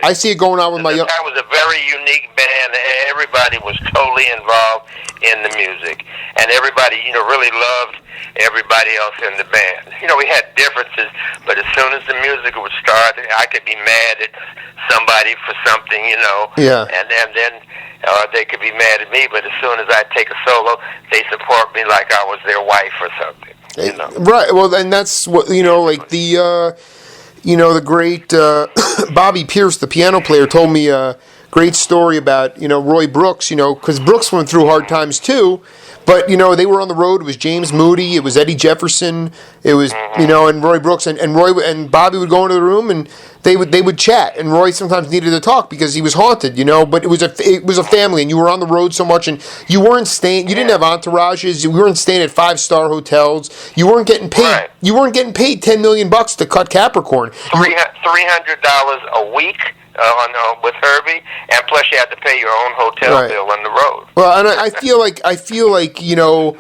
Speaker 3: I see it going on with my young.
Speaker 2: That was a very unique band. Everybody was totally involved in the music, and everybody really loved everybody else in the band. You know, we had differences, but as soon as the music would start, I could be mad at somebody for something, you know,
Speaker 3: Yeah.
Speaker 2: and then they could be mad at me, but as soon as I take a solo, they support me like I was their wife or something, you know.
Speaker 3: Right. Well, and that's what, you know, like the great Bobby Pierce, the piano player, told me a great story about, you know, Roy Brooks, you know, because Brooks went through hard times too. But, you know, they were on the road. It was James Moody. It was Eddie Jefferson. It was, you know, and Roy Brooks. And Roy and Bobby would go into the room and they would chat. And Roy sometimes needed to talk because he was haunted, you know. But it was a family, and you were on the road so much, and you weren't staying. You didn't have entourages. You weren't staying at 5-star hotels. You weren't getting paid.
Speaker 2: Right.
Speaker 3: You weren't getting paid $10 million to cut Capricorn.
Speaker 2: $300 a week with Herbie, and plus you had to pay your own hotel bill on the road.
Speaker 3: Well, and I feel like you know.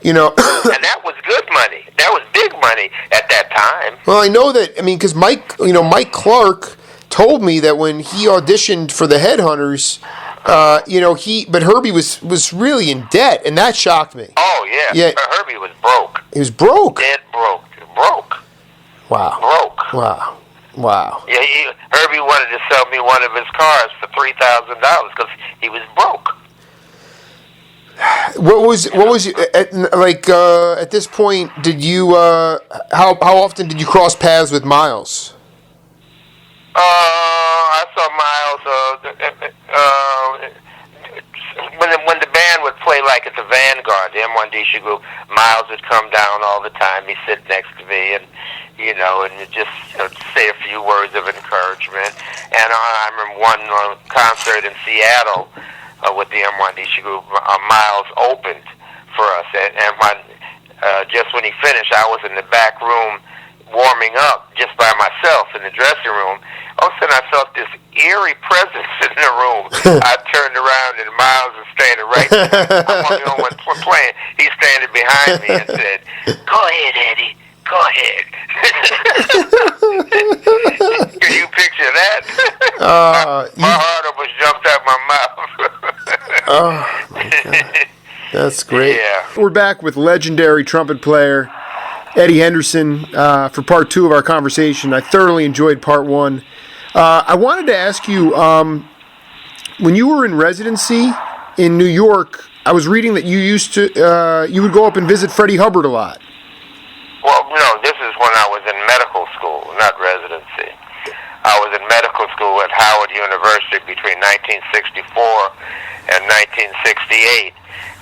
Speaker 2: And that was good money. That was big money at that time.
Speaker 3: Well, I know that. I mean, because Mike Clark told me that when he auditioned for the Headhunters, but Herbie was really in debt, and that shocked me.
Speaker 2: Oh yeah. Herbie was broke.
Speaker 3: He was broke.
Speaker 2: Dead broke. Broke.
Speaker 3: Wow.
Speaker 2: Broke.
Speaker 3: Wow.
Speaker 2: Yeah, Herbie wanted to sell me one of his cars for $3,000 because he was broke.
Speaker 3: What was at this point? Did you how often did you cross paths with Miles?
Speaker 2: I saw Miles when the band would play like at the Vanguard, the M1DC group. Miles would come down all the time. He'd sit next to me and just say a few words of encouragement. And I remember one concert in Seattle with the M1DC group. Miles opened for us, and just when he finished, I was in the back room warming up just by myself in the dressing room. All of a sudden, I felt this eerie presence in the room. I turned around, and Miles was standing right there. I'm the only one playing. He's standing behind me and said, "Go ahead, Eddie. Go ahead." Can you picture that? My heart almost jumped out my mouth.
Speaker 3: Oh, my God. That's great.
Speaker 2: Yeah.
Speaker 1: We're back with legendary trumpet player Eddie Henderson for part 2 of our conversation. I thoroughly enjoyed part 1. I wanted to ask you, when you were in residency in New York, I was reading that you used to you would go up and visit Freddie Hubbard a lot.
Speaker 2: Well, this is when I was in medical school, not residency. I was in medical school at Howard University between 1964 and 1968,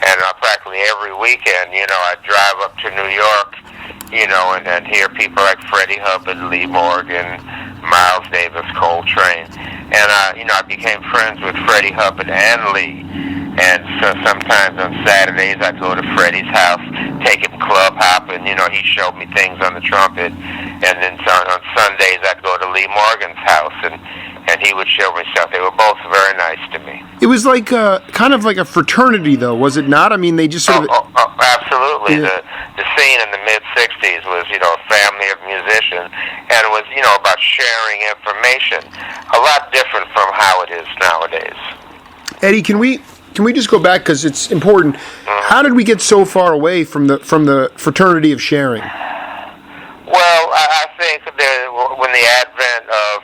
Speaker 2: and practically every weekend, I'd drive up to New York, and hear people like Freddie Hubbard, Lee Morgan, Miles Davis, Coltrane, and I became friends with Freddie Hubbard and Lee. And so sometimes on Saturdays I'd go to Freddie's house, take him club hopping. He showed me things on the trumpet. And then on Sundays I'd go to Lee Morgan's house, and he would show me stuff. They were both very nice to me.
Speaker 1: It was like kind of like a fraternity, though, was it not? I mean, they just sort of...
Speaker 2: Absolutely.
Speaker 1: Yeah.
Speaker 2: The scene in the mid-'60s was, a family of musicians, and it was, about sharing information. A lot different from how it is nowadays.
Speaker 1: Eddie, can we just go back, because it's important?
Speaker 2: Mm-hmm.
Speaker 1: How did we get so far away from the fraternity of sharing?
Speaker 2: Well, I think that when the advent of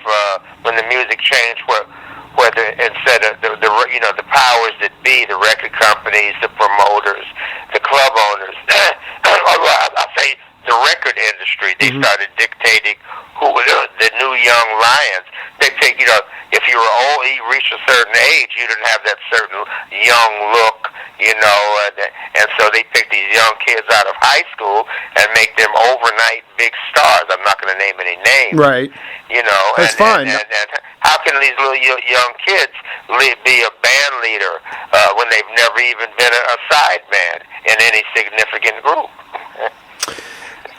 Speaker 2: when the music changed, where instead of the powers that be, the record companies, the promoters, the club owners, I say the record industry, they started dictating who were the new young lions. They take, if you were old, you reached a certain age, you didn't have that certain young look, and so they pick these young kids out of high school and make them overnight big stars. I'm not going to name any names.
Speaker 1: Right. That's fine.
Speaker 2: And how can these little young kids be a band leader when they've never even been a side man in any significant group?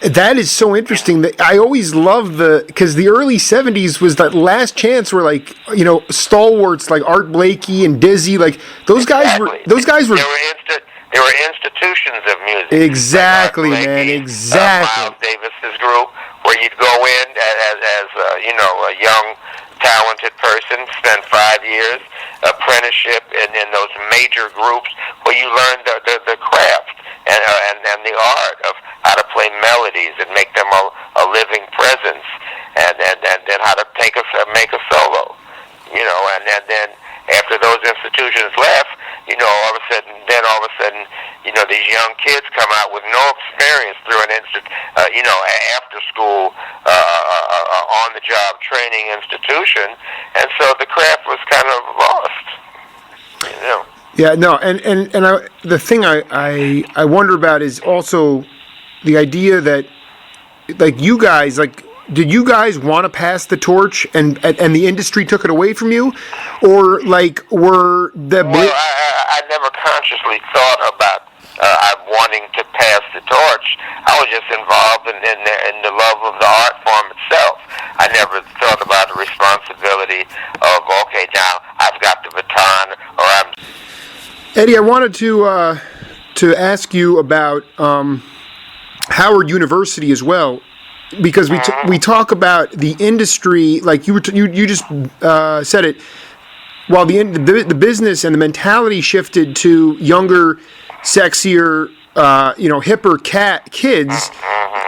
Speaker 1: That is so interesting. That I always loved because the early 70s was that last chance where stalwarts like Art Blakey and Dizzy, like those guys were.
Speaker 2: There were institutions of music.
Speaker 1: Exactly,
Speaker 2: like
Speaker 1: man.
Speaker 2: Blakey,
Speaker 1: Exactly.
Speaker 2: Miles Davis's group, where you'd go in as a young, talented person, spend 5 years apprenticeship in those major groups where you learn the craft. and the art of how to play melodies and make them a living presence, and then how to make a solo, and then after those institutions left, all of a sudden, these young kids come out with no experience through an after school, on-the-job training institution, and so the craft was kind of lost,
Speaker 3: Yeah, no, and the thing I wonder about is also the idea that, like, you guys, like, did you guys want to pass the torch and the industry took it away from you, or like were the?
Speaker 2: Well, I never consciously thought about wanting to pass the torch. I was just involved in the love of the art form itself. I never thought about the responsibility of, okay, now I've got the baton, or I'm.
Speaker 3: Eddie, I wanted to ask you about Howard University as well, because we talk about the industry, like you just said it. While the business and the mentality shifted to younger, sexier, hipper kids,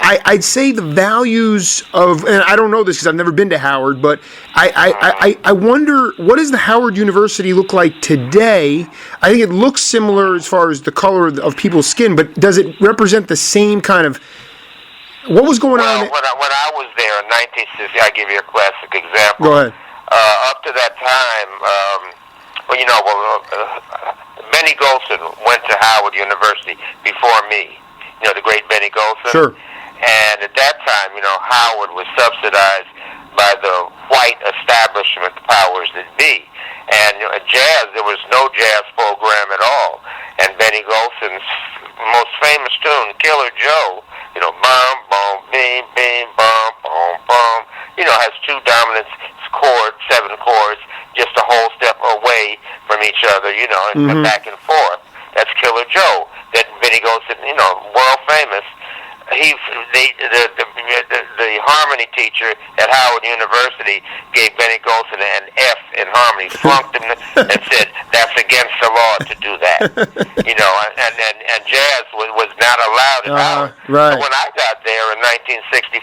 Speaker 3: I'd say the values of, and I don't know this because I've never been to Howard, but I wonder, what does the Howard University look like today? I think it looks similar as far as the color of people's skin, but does it represent the same kind of, what was going on?
Speaker 2: When I was there in 1960, I'll give you a classic example.
Speaker 3: Go ahead.
Speaker 2: Up to that time, Benny Golson went to Howard University before me. The great Benny Golson.
Speaker 3: Sure.
Speaker 2: And at that time, Howard was subsidized by the white establishment powers that be. And jazz, there was no jazz program at all. And Benny Golson's most famous tune, Killer Joe, bum, bum, beam, beam, bum, bum, bum, has two dominant chords, 7 chords, just a whole step away from each other, and back and forth. That's Killer Joe. That Benny Golson, world famous. The harmony teacher at Howard University gave Benny Golson an F in harmony, flunked him, and said that's against the law to do that. And jazz was not allowed at Howard.
Speaker 3: Right.
Speaker 2: But when I got there in 1964,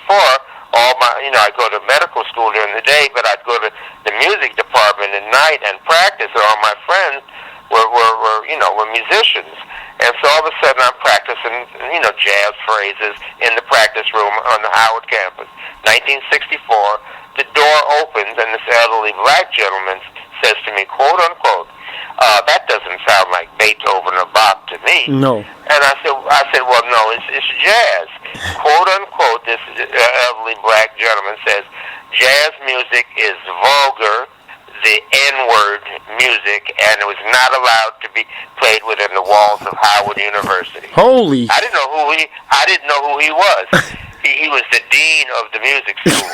Speaker 2: I go to medical school during the day, but I'd go to the music department at night and practice. And all my friends were musicians. And so all of a sudden I'm practicing, jazz phrases in the practice room on the Howard campus. 1964, the door opens and this elderly black gentleman says to me, quote unquote, that doesn't sound like Beethoven or Bach to me.
Speaker 3: No.
Speaker 2: And I said, well, no, it's jazz. Quote unquote, this elderly black gentleman says, jazz music is vulgar, the N-word music, and it was not allowed to be played within the walls of Howard University.
Speaker 3: Holy!
Speaker 2: I didn't know who he was. He was the dean of the music school.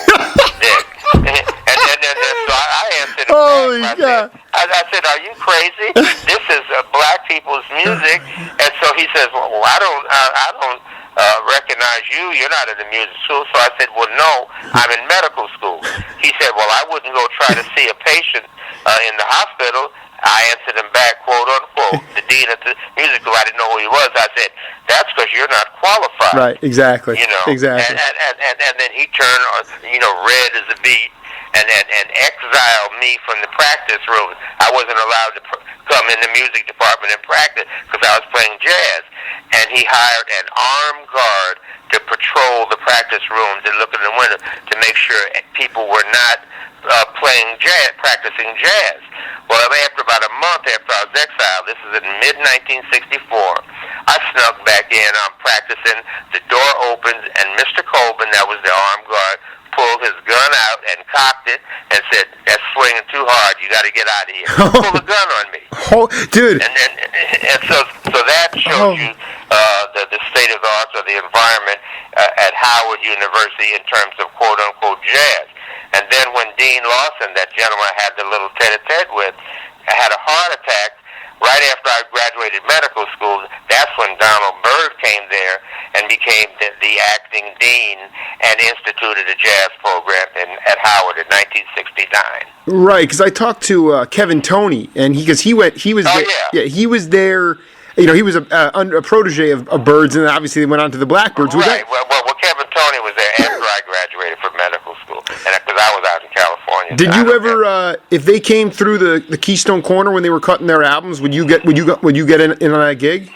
Speaker 2: and then so I answered him.
Speaker 3: Holy
Speaker 2: back.
Speaker 3: God!
Speaker 2: I said, "Are you crazy? This is black people's music." And so he says, "Well, I don't recognize you. You're not in the music school." So I said, "Well, no, I'm in medical school." He said, "Well, I wouldn't go try to see a patient in the hospital." I answered him back, quote unquote, the dean of the music school. I didn't know who he was. I said, "That's because you're not qualified."
Speaker 3: Right. Exactly. Exactly.
Speaker 2: And then he turned, red as a beet, and exiled me from the practice room. I wasn't allowed to come in the music department and practice because I was playing jazz. And he hired an armed guard to patrol the practice room, to look in the window to make sure people were not playing jazz, practicing jazz. Well, after about a month after I was exiled, this is in mid-1964, I snuck back in. I'm practicing. The door opens, and Mr. Colvin, that was the armed guard, pulled his gun out and cocked it and said, "That's swinging too hard. You got to get out of here." Pulled a gun on me.
Speaker 3: Oh, dude.
Speaker 2: And so that shows you the state of the arts or the environment at Howard University in terms of quote unquote jazz. And then when Dean Lawson, that gentleman I had the little tete-a-tete with, had a heart attack right after I graduated medical school, that's when Donald Byrd came there and became the acting dean and instituted a jazz program at Howard in 1969.
Speaker 3: Right, because I talked to Kevin Toney, and he was there. Yeah, he was there. he was a protege of Bird's, and obviously they went on to the Blackbirds.
Speaker 2: Right. Well, Kevin Tony was there after I graduated from medical school, and because I was out in California.
Speaker 3: Did you ever, if they came through the Keystone Corner when they were cutting their albums, would you get in on that gig?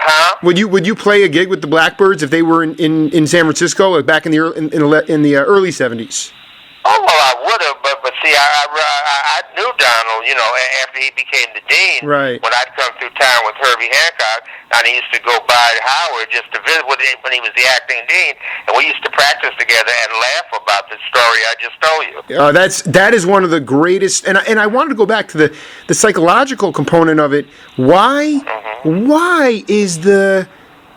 Speaker 2: Huh?
Speaker 3: Would you play a gig with the Blackbirds if they were in San Francisco, like back in the early '70s?
Speaker 2: Oh, well, I would have, but see, I knew Donald, after he became the dean.
Speaker 3: Right.
Speaker 2: When I'd come through town with Herbie Hancock, and he used to go by Howard just to visit with him when he was the acting dean, and we used to practice together and laugh about the story I just told you.
Speaker 3: That is one of the greatest, and I wanted to go back to the psychological component of it. Why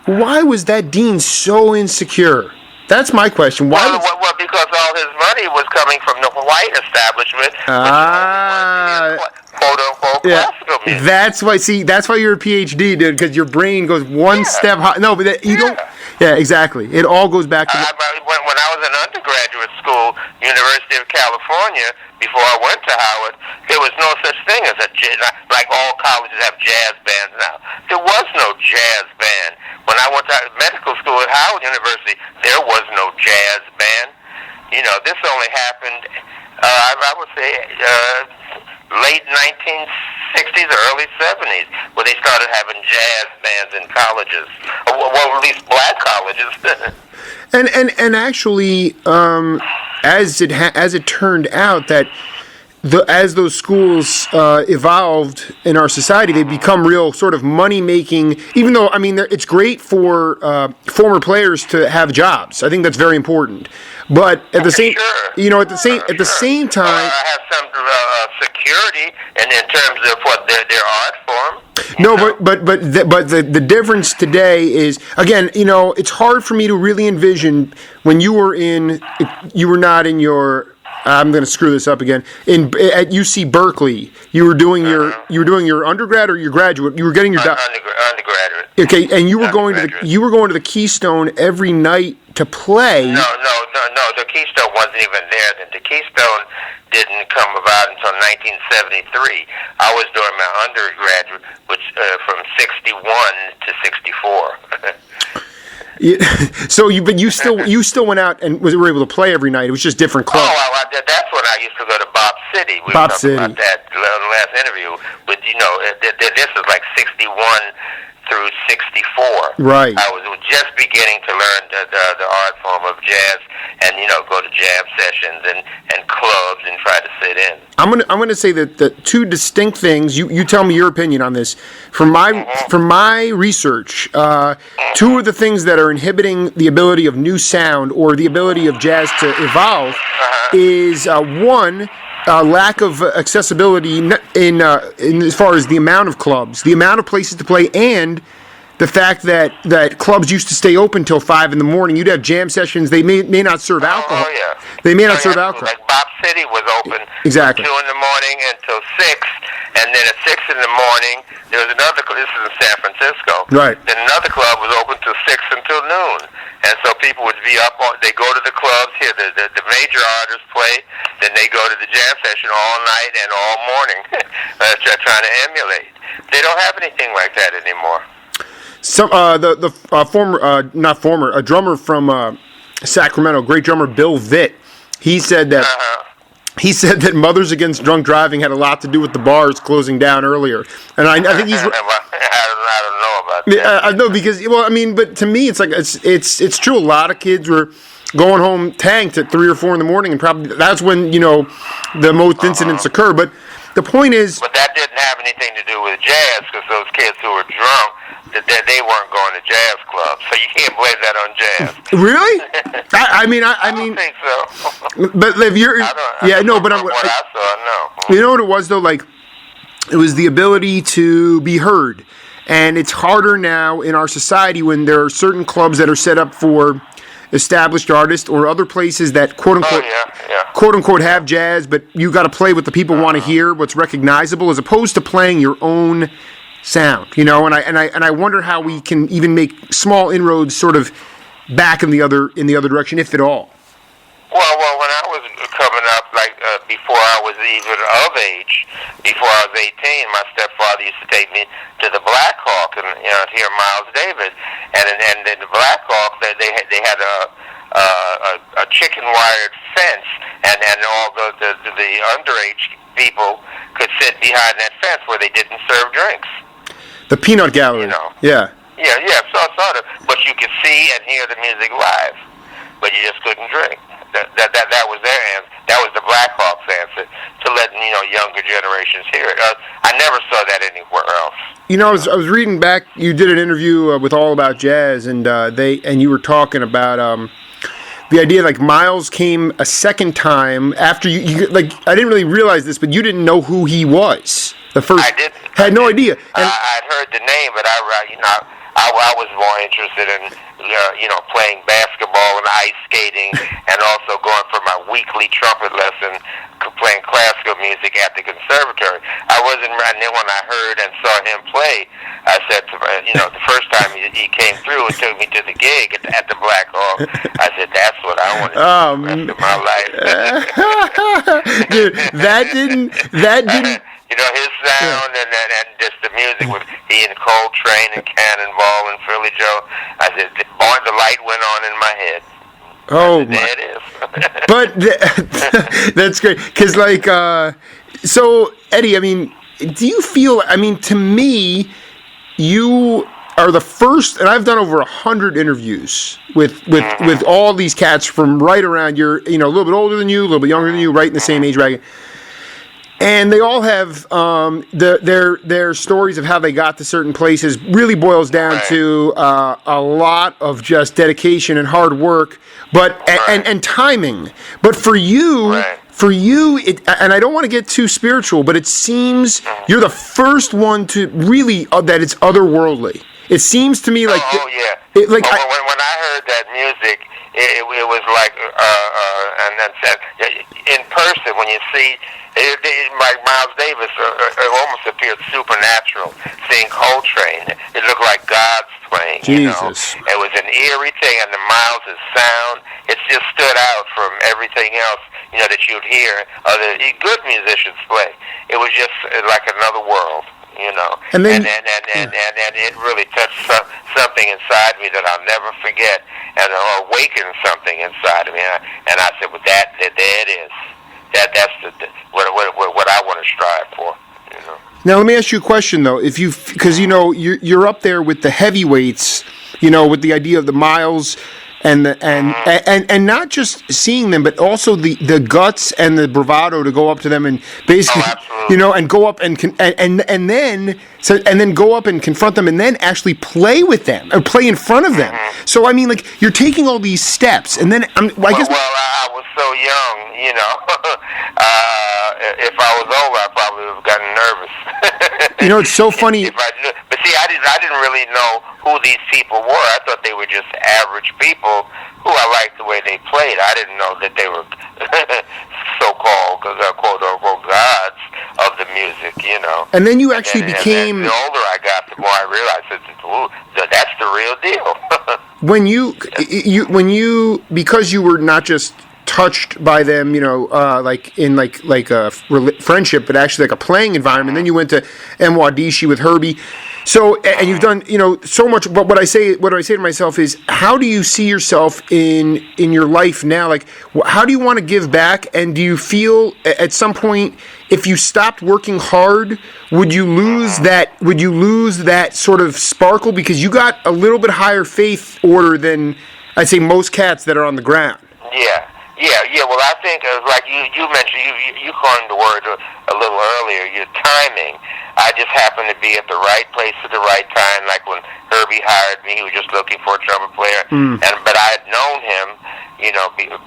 Speaker 3: was that dean so insecure? That's my question. Why?
Speaker 2: Well, because all his money was coming from the white establishment, quote unquote classical music.
Speaker 3: That's why you're a PhD, dude, because your brain goes one step high. No, but you don't. Yeah, exactly. It all goes back to.
Speaker 2: When I was in undergraduate school, University of California, before I went to Howard, there was no such thing as like all colleges have jazz bands now. There was no jazz band. When I went to medical school at Howard University, there was no jazz band. This only happened, I would say, late 1960s or early 70s, where they started having jazz bands in colleges. Well, at least black colleges.
Speaker 3: And actually, as it turned out that as those schools evolved in our society, they become real sort of money making. Even though it's great for former players to have jobs. I think that's very important. But at the same, at the same time,
Speaker 2: have some security in terms of what their art form.
Speaker 3: No, but the difference today is, again, it's hard for me to really envision when you were not in your. I'm going to screw this up again. At UC Berkeley, you were doing your undergrad or your graduate. You were getting your
Speaker 2: undergraduate.
Speaker 3: Okay, and you were going to the Keystone every night to play.
Speaker 2: No. The Keystone wasn't even there then. The Keystone didn't come about until 1973. I was doing my undergraduate, which from 61 to 64.
Speaker 3: But you still went out and were able to play every night. It was just different clubs.
Speaker 2: Oh, well, that's when I used to go to Bob City. We were talking about that in the last interview. But this is like 61 through 64.
Speaker 3: Right.
Speaker 2: I was just beginning to learn the art form of jazz, and go to jam sessions and clubs and try to sit in.
Speaker 3: I'm gonna say that the two distinct things. You tell me your opinion on this. From my research, two of the things that are inhibiting the ability of new sound or the ability of jazz to evolve is one. Lack of accessibility in as far as the amount of clubs, the amount of places to play, and the fact that clubs used to stay open till 5 in the morning. You'd have jam sessions. They may not serve alcohol.
Speaker 2: Oh, yeah.
Speaker 3: They may not serve alcohol.
Speaker 2: Like Bob City was open
Speaker 3: exactly.
Speaker 2: from 2 in the morning until 6, and then at 6 in the morning there was another. This is in San Francisco.
Speaker 3: Right.
Speaker 2: Then another club was open till 6 until noon. And so people would be up they go to the clubs here, the major artists play, then they go to the jam session all night and all morning, trying to emulate. They don't have anything like that anymore. A
Speaker 3: drummer from Sacramento, great drummer Bill Vitt, he said that Mothers Against Drunk Driving had a lot to do with the bars closing down earlier, and I think he's.
Speaker 2: I don't know about that.
Speaker 3: I know because but to me it's like it's true. A lot of kids were going home tanked at 3 or 4 in the morning, and probably that's when the most incidents occur. But the point is,
Speaker 2: but that didn't have anything to do with jazz, because those kids who were drunk, they weren't going to jazz clubs, so you can't blame that on jazz.
Speaker 3: Really? I
Speaker 2: don't think so.
Speaker 3: But if you're,
Speaker 2: what I saw, no.
Speaker 3: You know what it was though? Like, it was the ability to be heard. And it's harder now in our society when there are certain clubs that are set up for established artists or other places that quote unquote have jazz, but you got to play what the people want to hear, what's recognizable, as opposed to playing your own sound. And I wonder how we can even make small inroads, sort of back in the other direction, if at all.
Speaker 2: Well, when I was coming up, like before I was even of age, before I was 18, my stepfather used to take me to the Black Hawk and hear Miles Davis, and in the Black Hawk they had a chicken wired fence, and all the underage people could sit behind that fence where they didn't serve drinks.
Speaker 3: The Peanut Gallery. Yeah.
Speaker 2: Yeah, sort of. But you could see and hear the music live, but you just couldn't drink. That was their answer. That was the Black Hawks' answer to letting younger generations hear it. I never saw that anywhere else.
Speaker 3: I was reading back. You did an interview with All About Jazz, and you were talking about the idea like Miles came a second time after you. Like, I didn't really realize this, but you didn't know who he was. The first,
Speaker 2: I didn't.
Speaker 3: Had no idea. And
Speaker 2: I'd heard the name, but I was more interested in playing basketball and ice skating, and also going for my weekly trumpet lesson, playing classical music at the conservatory. And then when I heard and saw him play, I said to the first time he came through and took me to the gig at the Black Hawk, I said, that's what I want to do the rest of my life.
Speaker 3: Dude, that didn't.
Speaker 2: His sound and just the music with he and Coltrane and Cannonball and Philly Joe. I said, the light went on in my head.
Speaker 3: Oh,
Speaker 2: there it is.
Speaker 3: But that's great, because so Eddie, I mean, do you feel? I mean, to me, you are the first, and I've done over 100 interviews with all these cats from right around your, a little bit older than you, a little bit younger than you, right in the same age bracket. And they all have their stories of how they got to certain places. Really boils down to a lot of just dedication and hard work, but and timing. But for you, and I don't want to get too spiritual, but it seems you're the first one to really that it's otherworldly. It seems to me like
Speaker 2: when I heard that music, it was like and then said in person when you see. Like Miles Davis, it almost appeared supernatural. Seeing Coltrane, it looked like God's playing.
Speaker 3: Jesus.
Speaker 2: It was an eerie thing, and the Miles' sound, it just stood out from everything else, that you'd hear other good musicians play. It was just like another world,
Speaker 3: And then,
Speaker 2: and it really touched something inside me that I'll never forget, and awakened something inside of me. And I said, well, there it is. That's what I want to strive for.
Speaker 3: Now let me ask you a question though. Because you're up there with the heavyweights, with the idea of the Miles and not just seeing them, but also the guts and the bravado to go up to them and basically, and go up and then go up and confront them and then actually play with them or play in front of them. So I mean, like, you're taking all these steps, and then I
Speaker 2: was so young, if I was older, I probably would have gotten nervous.
Speaker 3: It's so funny.
Speaker 2: But see, I didn't really know who these people were. I thought they were just average people who I liked the way they played. I didn't know that they were so-called, quote-unquote, gods of the music,
Speaker 3: And then you actually became...
Speaker 2: And the older I got, the more I realized that's the real deal.
Speaker 3: when you because you were not just touched by them, like in like a friendship, but actually like a playing environment. Then you went to Mwadishi with Herbie. So, and you've done, so much. But what I say to myself is, how do you see yourself in your life now? Like, how do you want to give back? And do you feel at some point, if you stopped working hard, would you lose that sort of sparkle? Because you got a little bit higher faith order than I'd say most cats that are on the ground.
Speaker 2: Yeah. Well, I think like you mentioned, you coined the word a little earlier. Your timing. I just happened to be at the right place at the right time. Like when Herbie hired me, he was just looking for a trumpet player, but I had known him,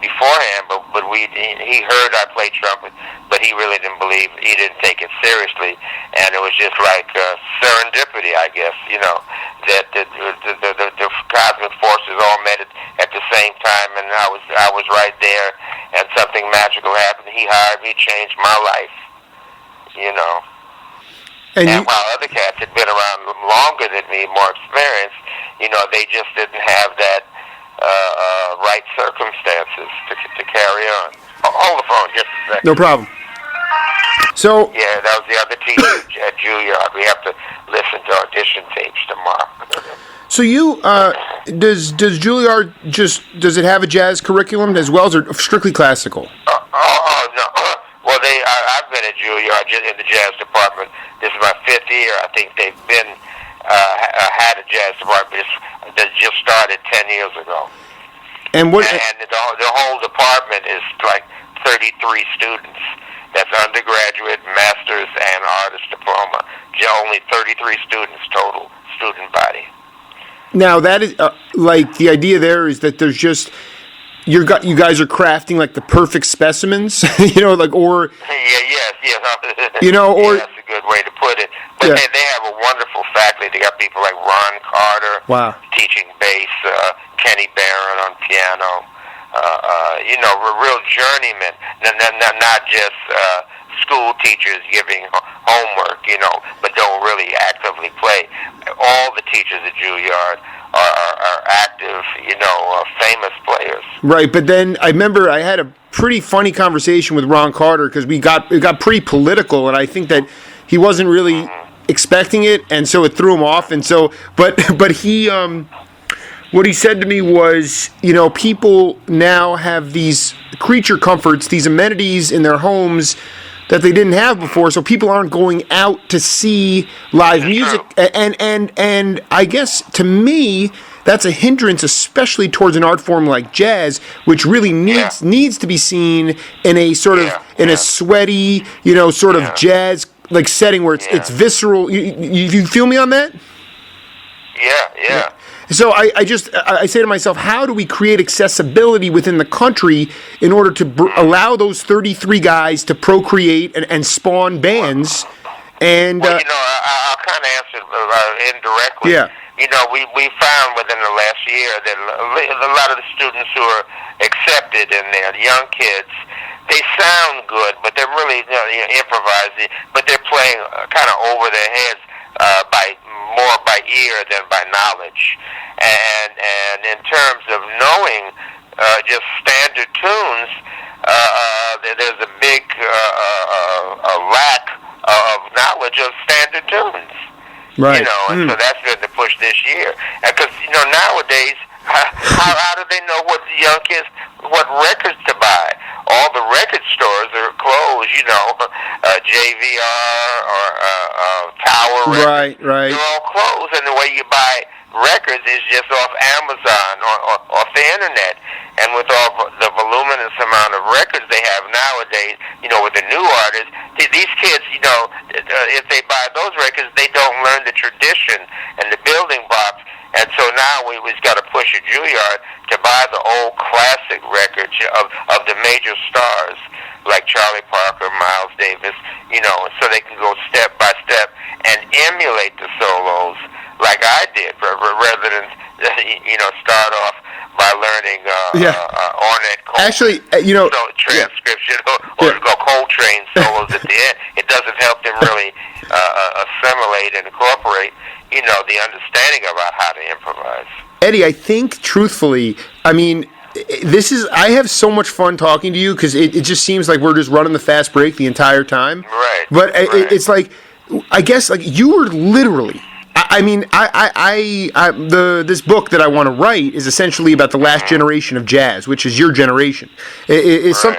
Speaker 2: beforehand. But he heard I played trumpet, but he really didn't believe. He didn't take it seriously, and it was just like serendipity, I guess. That the cosmic forces all met at the same time, and I was right there, and something magical happened. He hired me, changed my life. And while other cats had been around longer than me, more experienced, they just didn't have that right circumstances to carry on. Hold the phone just a second.
Speaker 3: No problem. So
Speaker 2: Yeah, that was the other teacher at Juilliard. We have to listen to audition tapes tomorrow.
Speaker 3: So you does Juilliard does it have a jazz curriculum as well, or strictly classical?
Speaker 2: Oh no. Well, I've been at Juilliard in the jazz department. This is my 5th year. I think they've been had a jazz department that just started 10 years ago.
Speaker 3: And what?
Speaker 2: And the whole department is like 33 students. That's undergraduate, master's, and artist diploma. Only 33 students total student body.
Speaker 3: Now that is like the idea there is that there's just you guys are crafting like the perfect specimens, like or
Speaker 2: Yes.
Speaker 3: or
Speaker 2: that's a good way to put it. But
Speaker 3: Yeah.
Speaker 2: they have a wonderful faculty. They got people like Ron Carter,
Speaker 3: Wow.
Speaker 2: teaching bass, Kenny Barron on piano. Real journeymen, not just school teachers giving homework, but don't really actively play. All the teachers at Juilliard are active, famous players.
Speaker 3: right. But then I remember I had a pretty funny conversation with Ron Carter because it got pretty political, and I think that he wasn't really expecting it, and so it threw him off. And so, but he. What he said to me was, people now have these creature comforts, these amenities in their homes that they didn't have before, so people aren't going out to see live music. And I guess, to me, that's a hindrance, especially towards an art form like jazz, which really needs to be seen in a sort of, in a sweaty, sort of jazz like setting where it's visceral. You feel me on that?
Speaker 2: Yeah.
Speaker 3: So I say to myself, how do we create accessibility within the country in order to allow those 33 guys to procreate and spawn bands? And
Speaker 2: Well, I'll kind of answer indirectly.
Speaker 3: Yeah.
Speaker 2: We found within the last year that a lot of the students who are accepted in there, the young kids, they sound good, but they're really improvising, but they're playing kind of over their heads more by ear than by knowledge. And in terms of knowing just standard tunes, there's a big lack of knowledge of standard tunes.
Speaker 3: right.
Speaker 2: And so that's been the push this year. Because, nowadays, how do they know what the young kids, what records to buy? All the record stores are closed, JVR or Tower Records.
Speaker 3: Right.
Speaker 2: They're all closed, and the way you buy records is just off Amazon or off the internet. And with all the voluminous amount of records they have nowadays, with the new artists, these kids, if they buy those records, they don't learn the tradition and the building blocks. And so now we've got to push at Juilliard to buy the old classic records of the major stars like Charlie Parker, Miles Davis, so they can go step by step and emulate the solos like I did, rather than start off by learning Ornette Coleman.
Speaker 3: Actually,
Speaker 2: transcription or go Coltrane solos at the end. It doesn't help them really assimilate and incorporate, the understanding about how to improvise.
Speaker 3: Eddie, I think truthfully, I have so much fun talking to you because it just seems like we're just running the fast break the entire time.
Speaker 2: Right.
Speaker 3: But it's like, I guess, like you were literally. This book that I want to write is essentially about the last generation of jazz, which is your generation.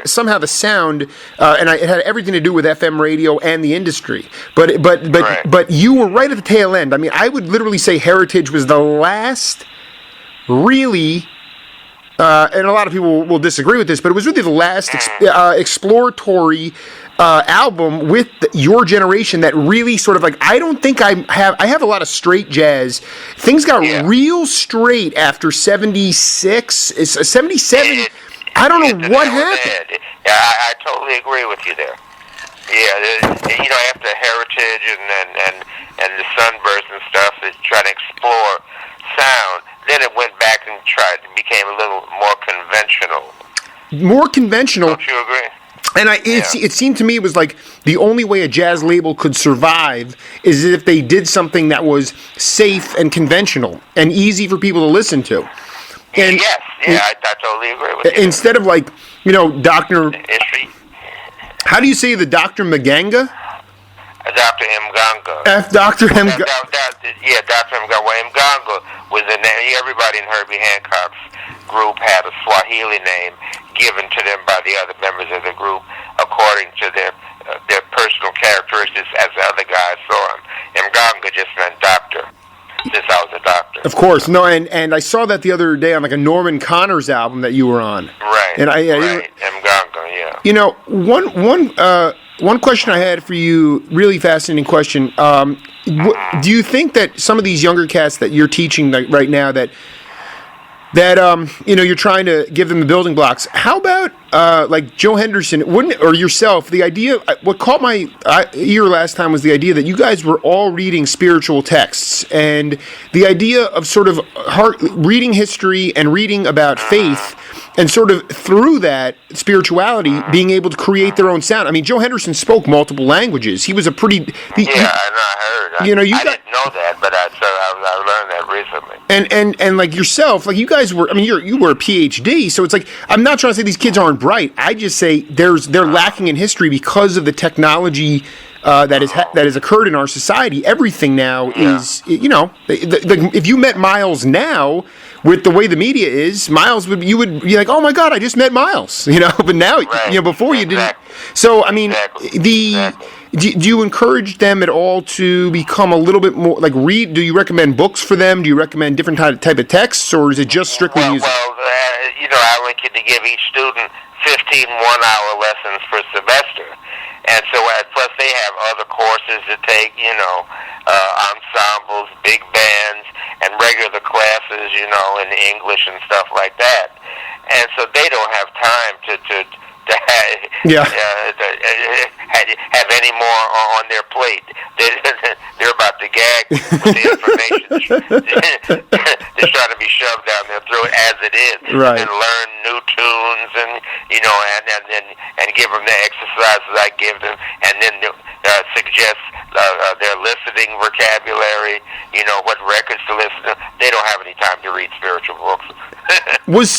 Speaker 3: Somehow the sound, and it had everything to do with FM radio and the industry. But you were right at the tail end. I would literally say Heritage was the last really. And a lot of people will disagree with this, but it was really the last exploratory album with your generation that really sort of like, I don't think I have a lot of straight jazz. Things got real straight after 76, 77. I don't know what happened.
Speaker 2: Yeah, I totally agree with you there. Yeah, after Heritage and the Sunburst and stuff, that try to explore sound. Then it went back and became a little more conventional.
Speaker 3: More conventional.
Speaker 2: Don't you agree?
Speaker 3: And it seemed to me it was like the only way a jazz label could survive is if they did something that was safe and conventional and easy for people to listen to. And
Speaker 2: I totally agree with you.
Speaker 3: Instead of like, Dr.
Speaker 1: How do you say the Dr. Maganga?
Speaker 2: Dr. Mganga.
Speaker 1: Dr.
Speaker 2: Yeah, Dr. Mganga. Well, Mganga was the name. Everybody in Herbie Hancock's group had a Swahili name given to them by the other members of the group according to their personal characteristics as the other guys saw him. Mganga just meant doctor, since I was a doctor.
Speaker 1: Of course. No, and I saw that the other day on like a Norman Connors album that you were on.
Speaker 2: Right.
Speaker 1: And
Speaker 2: right. Mganga, yeah.
Speaker 1: You know, one question I had for you, really fascinating question. Do you think that some of these younger cats that you're teaching right now that you're trying to give them the building blocks? How about like Joe Henderson, or yourself? The idea, what caught my ear last time was the idea that you guys were all reading spiritual texts, and the idea of sort of reading history and reading about faith, and sort of through that spirituality being able to create their own sound. I mean, Joe Henderson spoke multiple languages. He was a pretty
Speaker 2: I heard. I didn't know that, but I learned that recently.
Speaker 1: And like yourself, like you guys were. I mean, you were a PhD, so it's like I'm not trying to say these kids aren't bright. I just say they're lacking in history because of the technology that has occurred in our society. Everything now is, if you met Miles now, with the way the media is, Miles you would be like, oh my God, I just met Miles, But now, before you didn't. So I mean, do you encourage them at all to become a little bit more like read? Do you recommend books for them? Do you recommend different type of texts, or is it just strictly music?
Speaker 2: Well, I like to give each student 15 one-hour lessons per semester. And so, plus they have other courses to take, ensembles, big bands, and regular classes, in English and stuff like that. And so they don't have time to have any more on their plate. They're about to gag with the information that's trying to be shoved down their throat as it is,
Speaker 1: right.
Speaker 2: And learn new tunes, and and give them the exercises I give them, and then suggest their listening vocabulary. What records to listen to. They don't have any time to read spiritual books.
Speaker 1: Was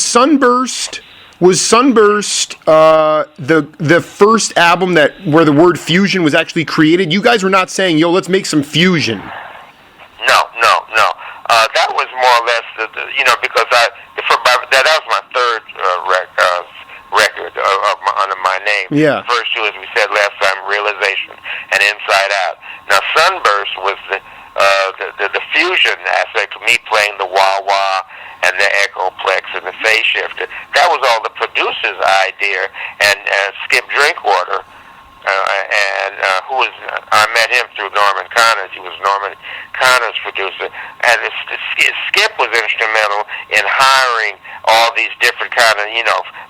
Speaker 1: Sunburst the first album where the word fusion was actually created? You guys were not saying, "Yo, let's make some fusion."
Speaker 2: No. That was more or less because that was my third record under my name.
Speaker 1: Yeah.
Speaker 2: The first two, as we said last time, Realization and Inside Out. Now, Sunburst was the fusion aspect of me playing the wah-wah and the Echoplex and the phase shifter. That was all the producer's idea, and Skip Drinkwater, I met him through Norman Connors. He was Norman Connors' producer, and Skip was instrumental in hiring all these different kind of,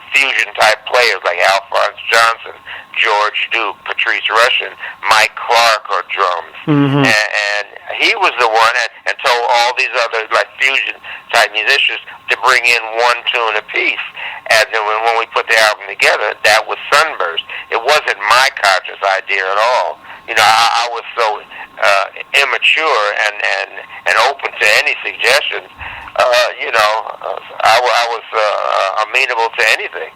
Speaker 2: fusion-type players like Alphonse Johnson, George Duke, Patrice Rushen, Mike Clark on drums.
Speaker 1: Mm-hmm.
Speaker 2: And he was the one and told all these other like fusion-type musicians to bring in one tune apiece. And then when we put the album together, that was Sunburst. It wasn't my conscious idea at all. I was so immature and open to any suggestions. I was amenable to anything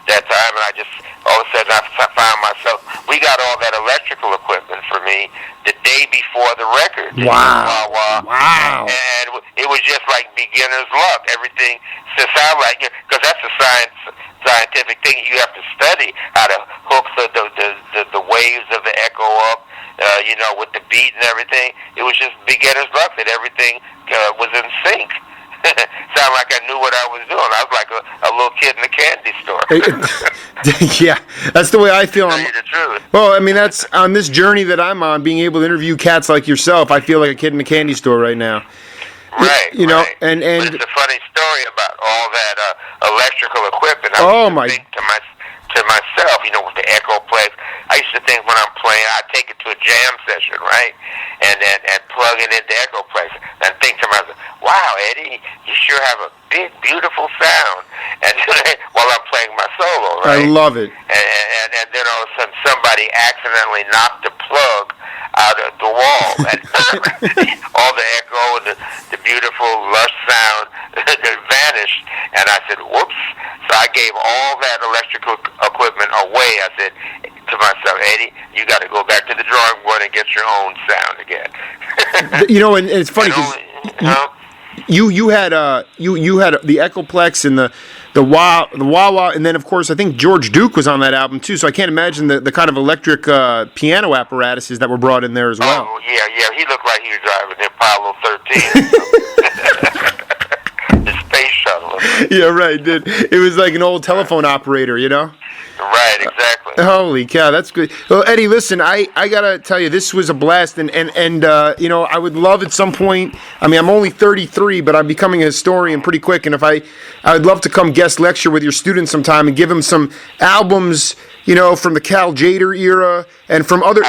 Speaker 2: that time, and I just all of a sudden I found myself. We got all that electrical equipment for me the day before the record.
Speaker 1: Wow!
Speaker 2: Wow! And it was just like beginner's luck. Everything to sound like it, because that's a scientific thing. You have to study how to hook the waves of the echo up. With the beat and everything. It was just beginner's luck that everything was in sync. Sound like I knew what I was doing. I was like a little kid in a candy store.
Speaker 1: Yeah, that's the way I feel.
Speaker 2: Tell you the truth.
Speaker 1: Well, I mean, that's on this journey that I'm on, being able to interview cats like yourself. I feel like a kid in a candy store right now.
Speaker 2: Right.
Speaker 1: Right.
Speaker 2: And but it's a funny story about all that electrical equipment. I think to myself, with the Echoplex, I used to think when I'm playing, I'd take it to a jam session, right? And plug it into Echoplex and think to myself, wow, Eddie, you sure have a big, beautiful sound. And while I'm playing my solo, right?
Speaker 1: I love it.
Speaker 2: And then all of a sudden somebody accidentally knocked the plug out of the wall. And all the echo and the beautiful, lush sound vanished. finished, and I said, whoops. So I gave all that electrical equipment away. I said to myself, Eddie, you got to go back to the drawing board and get your own sound again.
Speaker 3: You know, and it's funny because you had the Echoplex and the wah-wah, and then of course I think George Duke was on that album too. So I can't imagine the kind of electric piano apparatuses that were brought in there as well.
Speaker 2: Oh yeah, he looked like he was driving the Apollo 13, the space shuttle.
Speaker 3: Yeah, right. It was like an old telephone operator, you know.
Speaker 2: Right, exactly.
Speaker 3: Holy cow, that's good. Well, Eddie, listen, I gotta tell you, this was a blast, and you know, I would love at some point. I mean, I'm only 33, but I'm becoming a historian pretty quick, and I would love to come guest lecture with your students sometime and give them some albums, you know, from the Cal Tjader era and from other,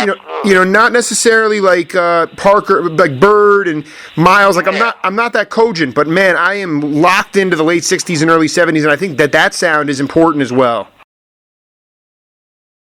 Speaker 3: you know, not necessarily like Parker, like Bird and Miles. Like I'm not that cogent, but man, I am locked into the late '60s and early '70s, and I think that sound is important as well.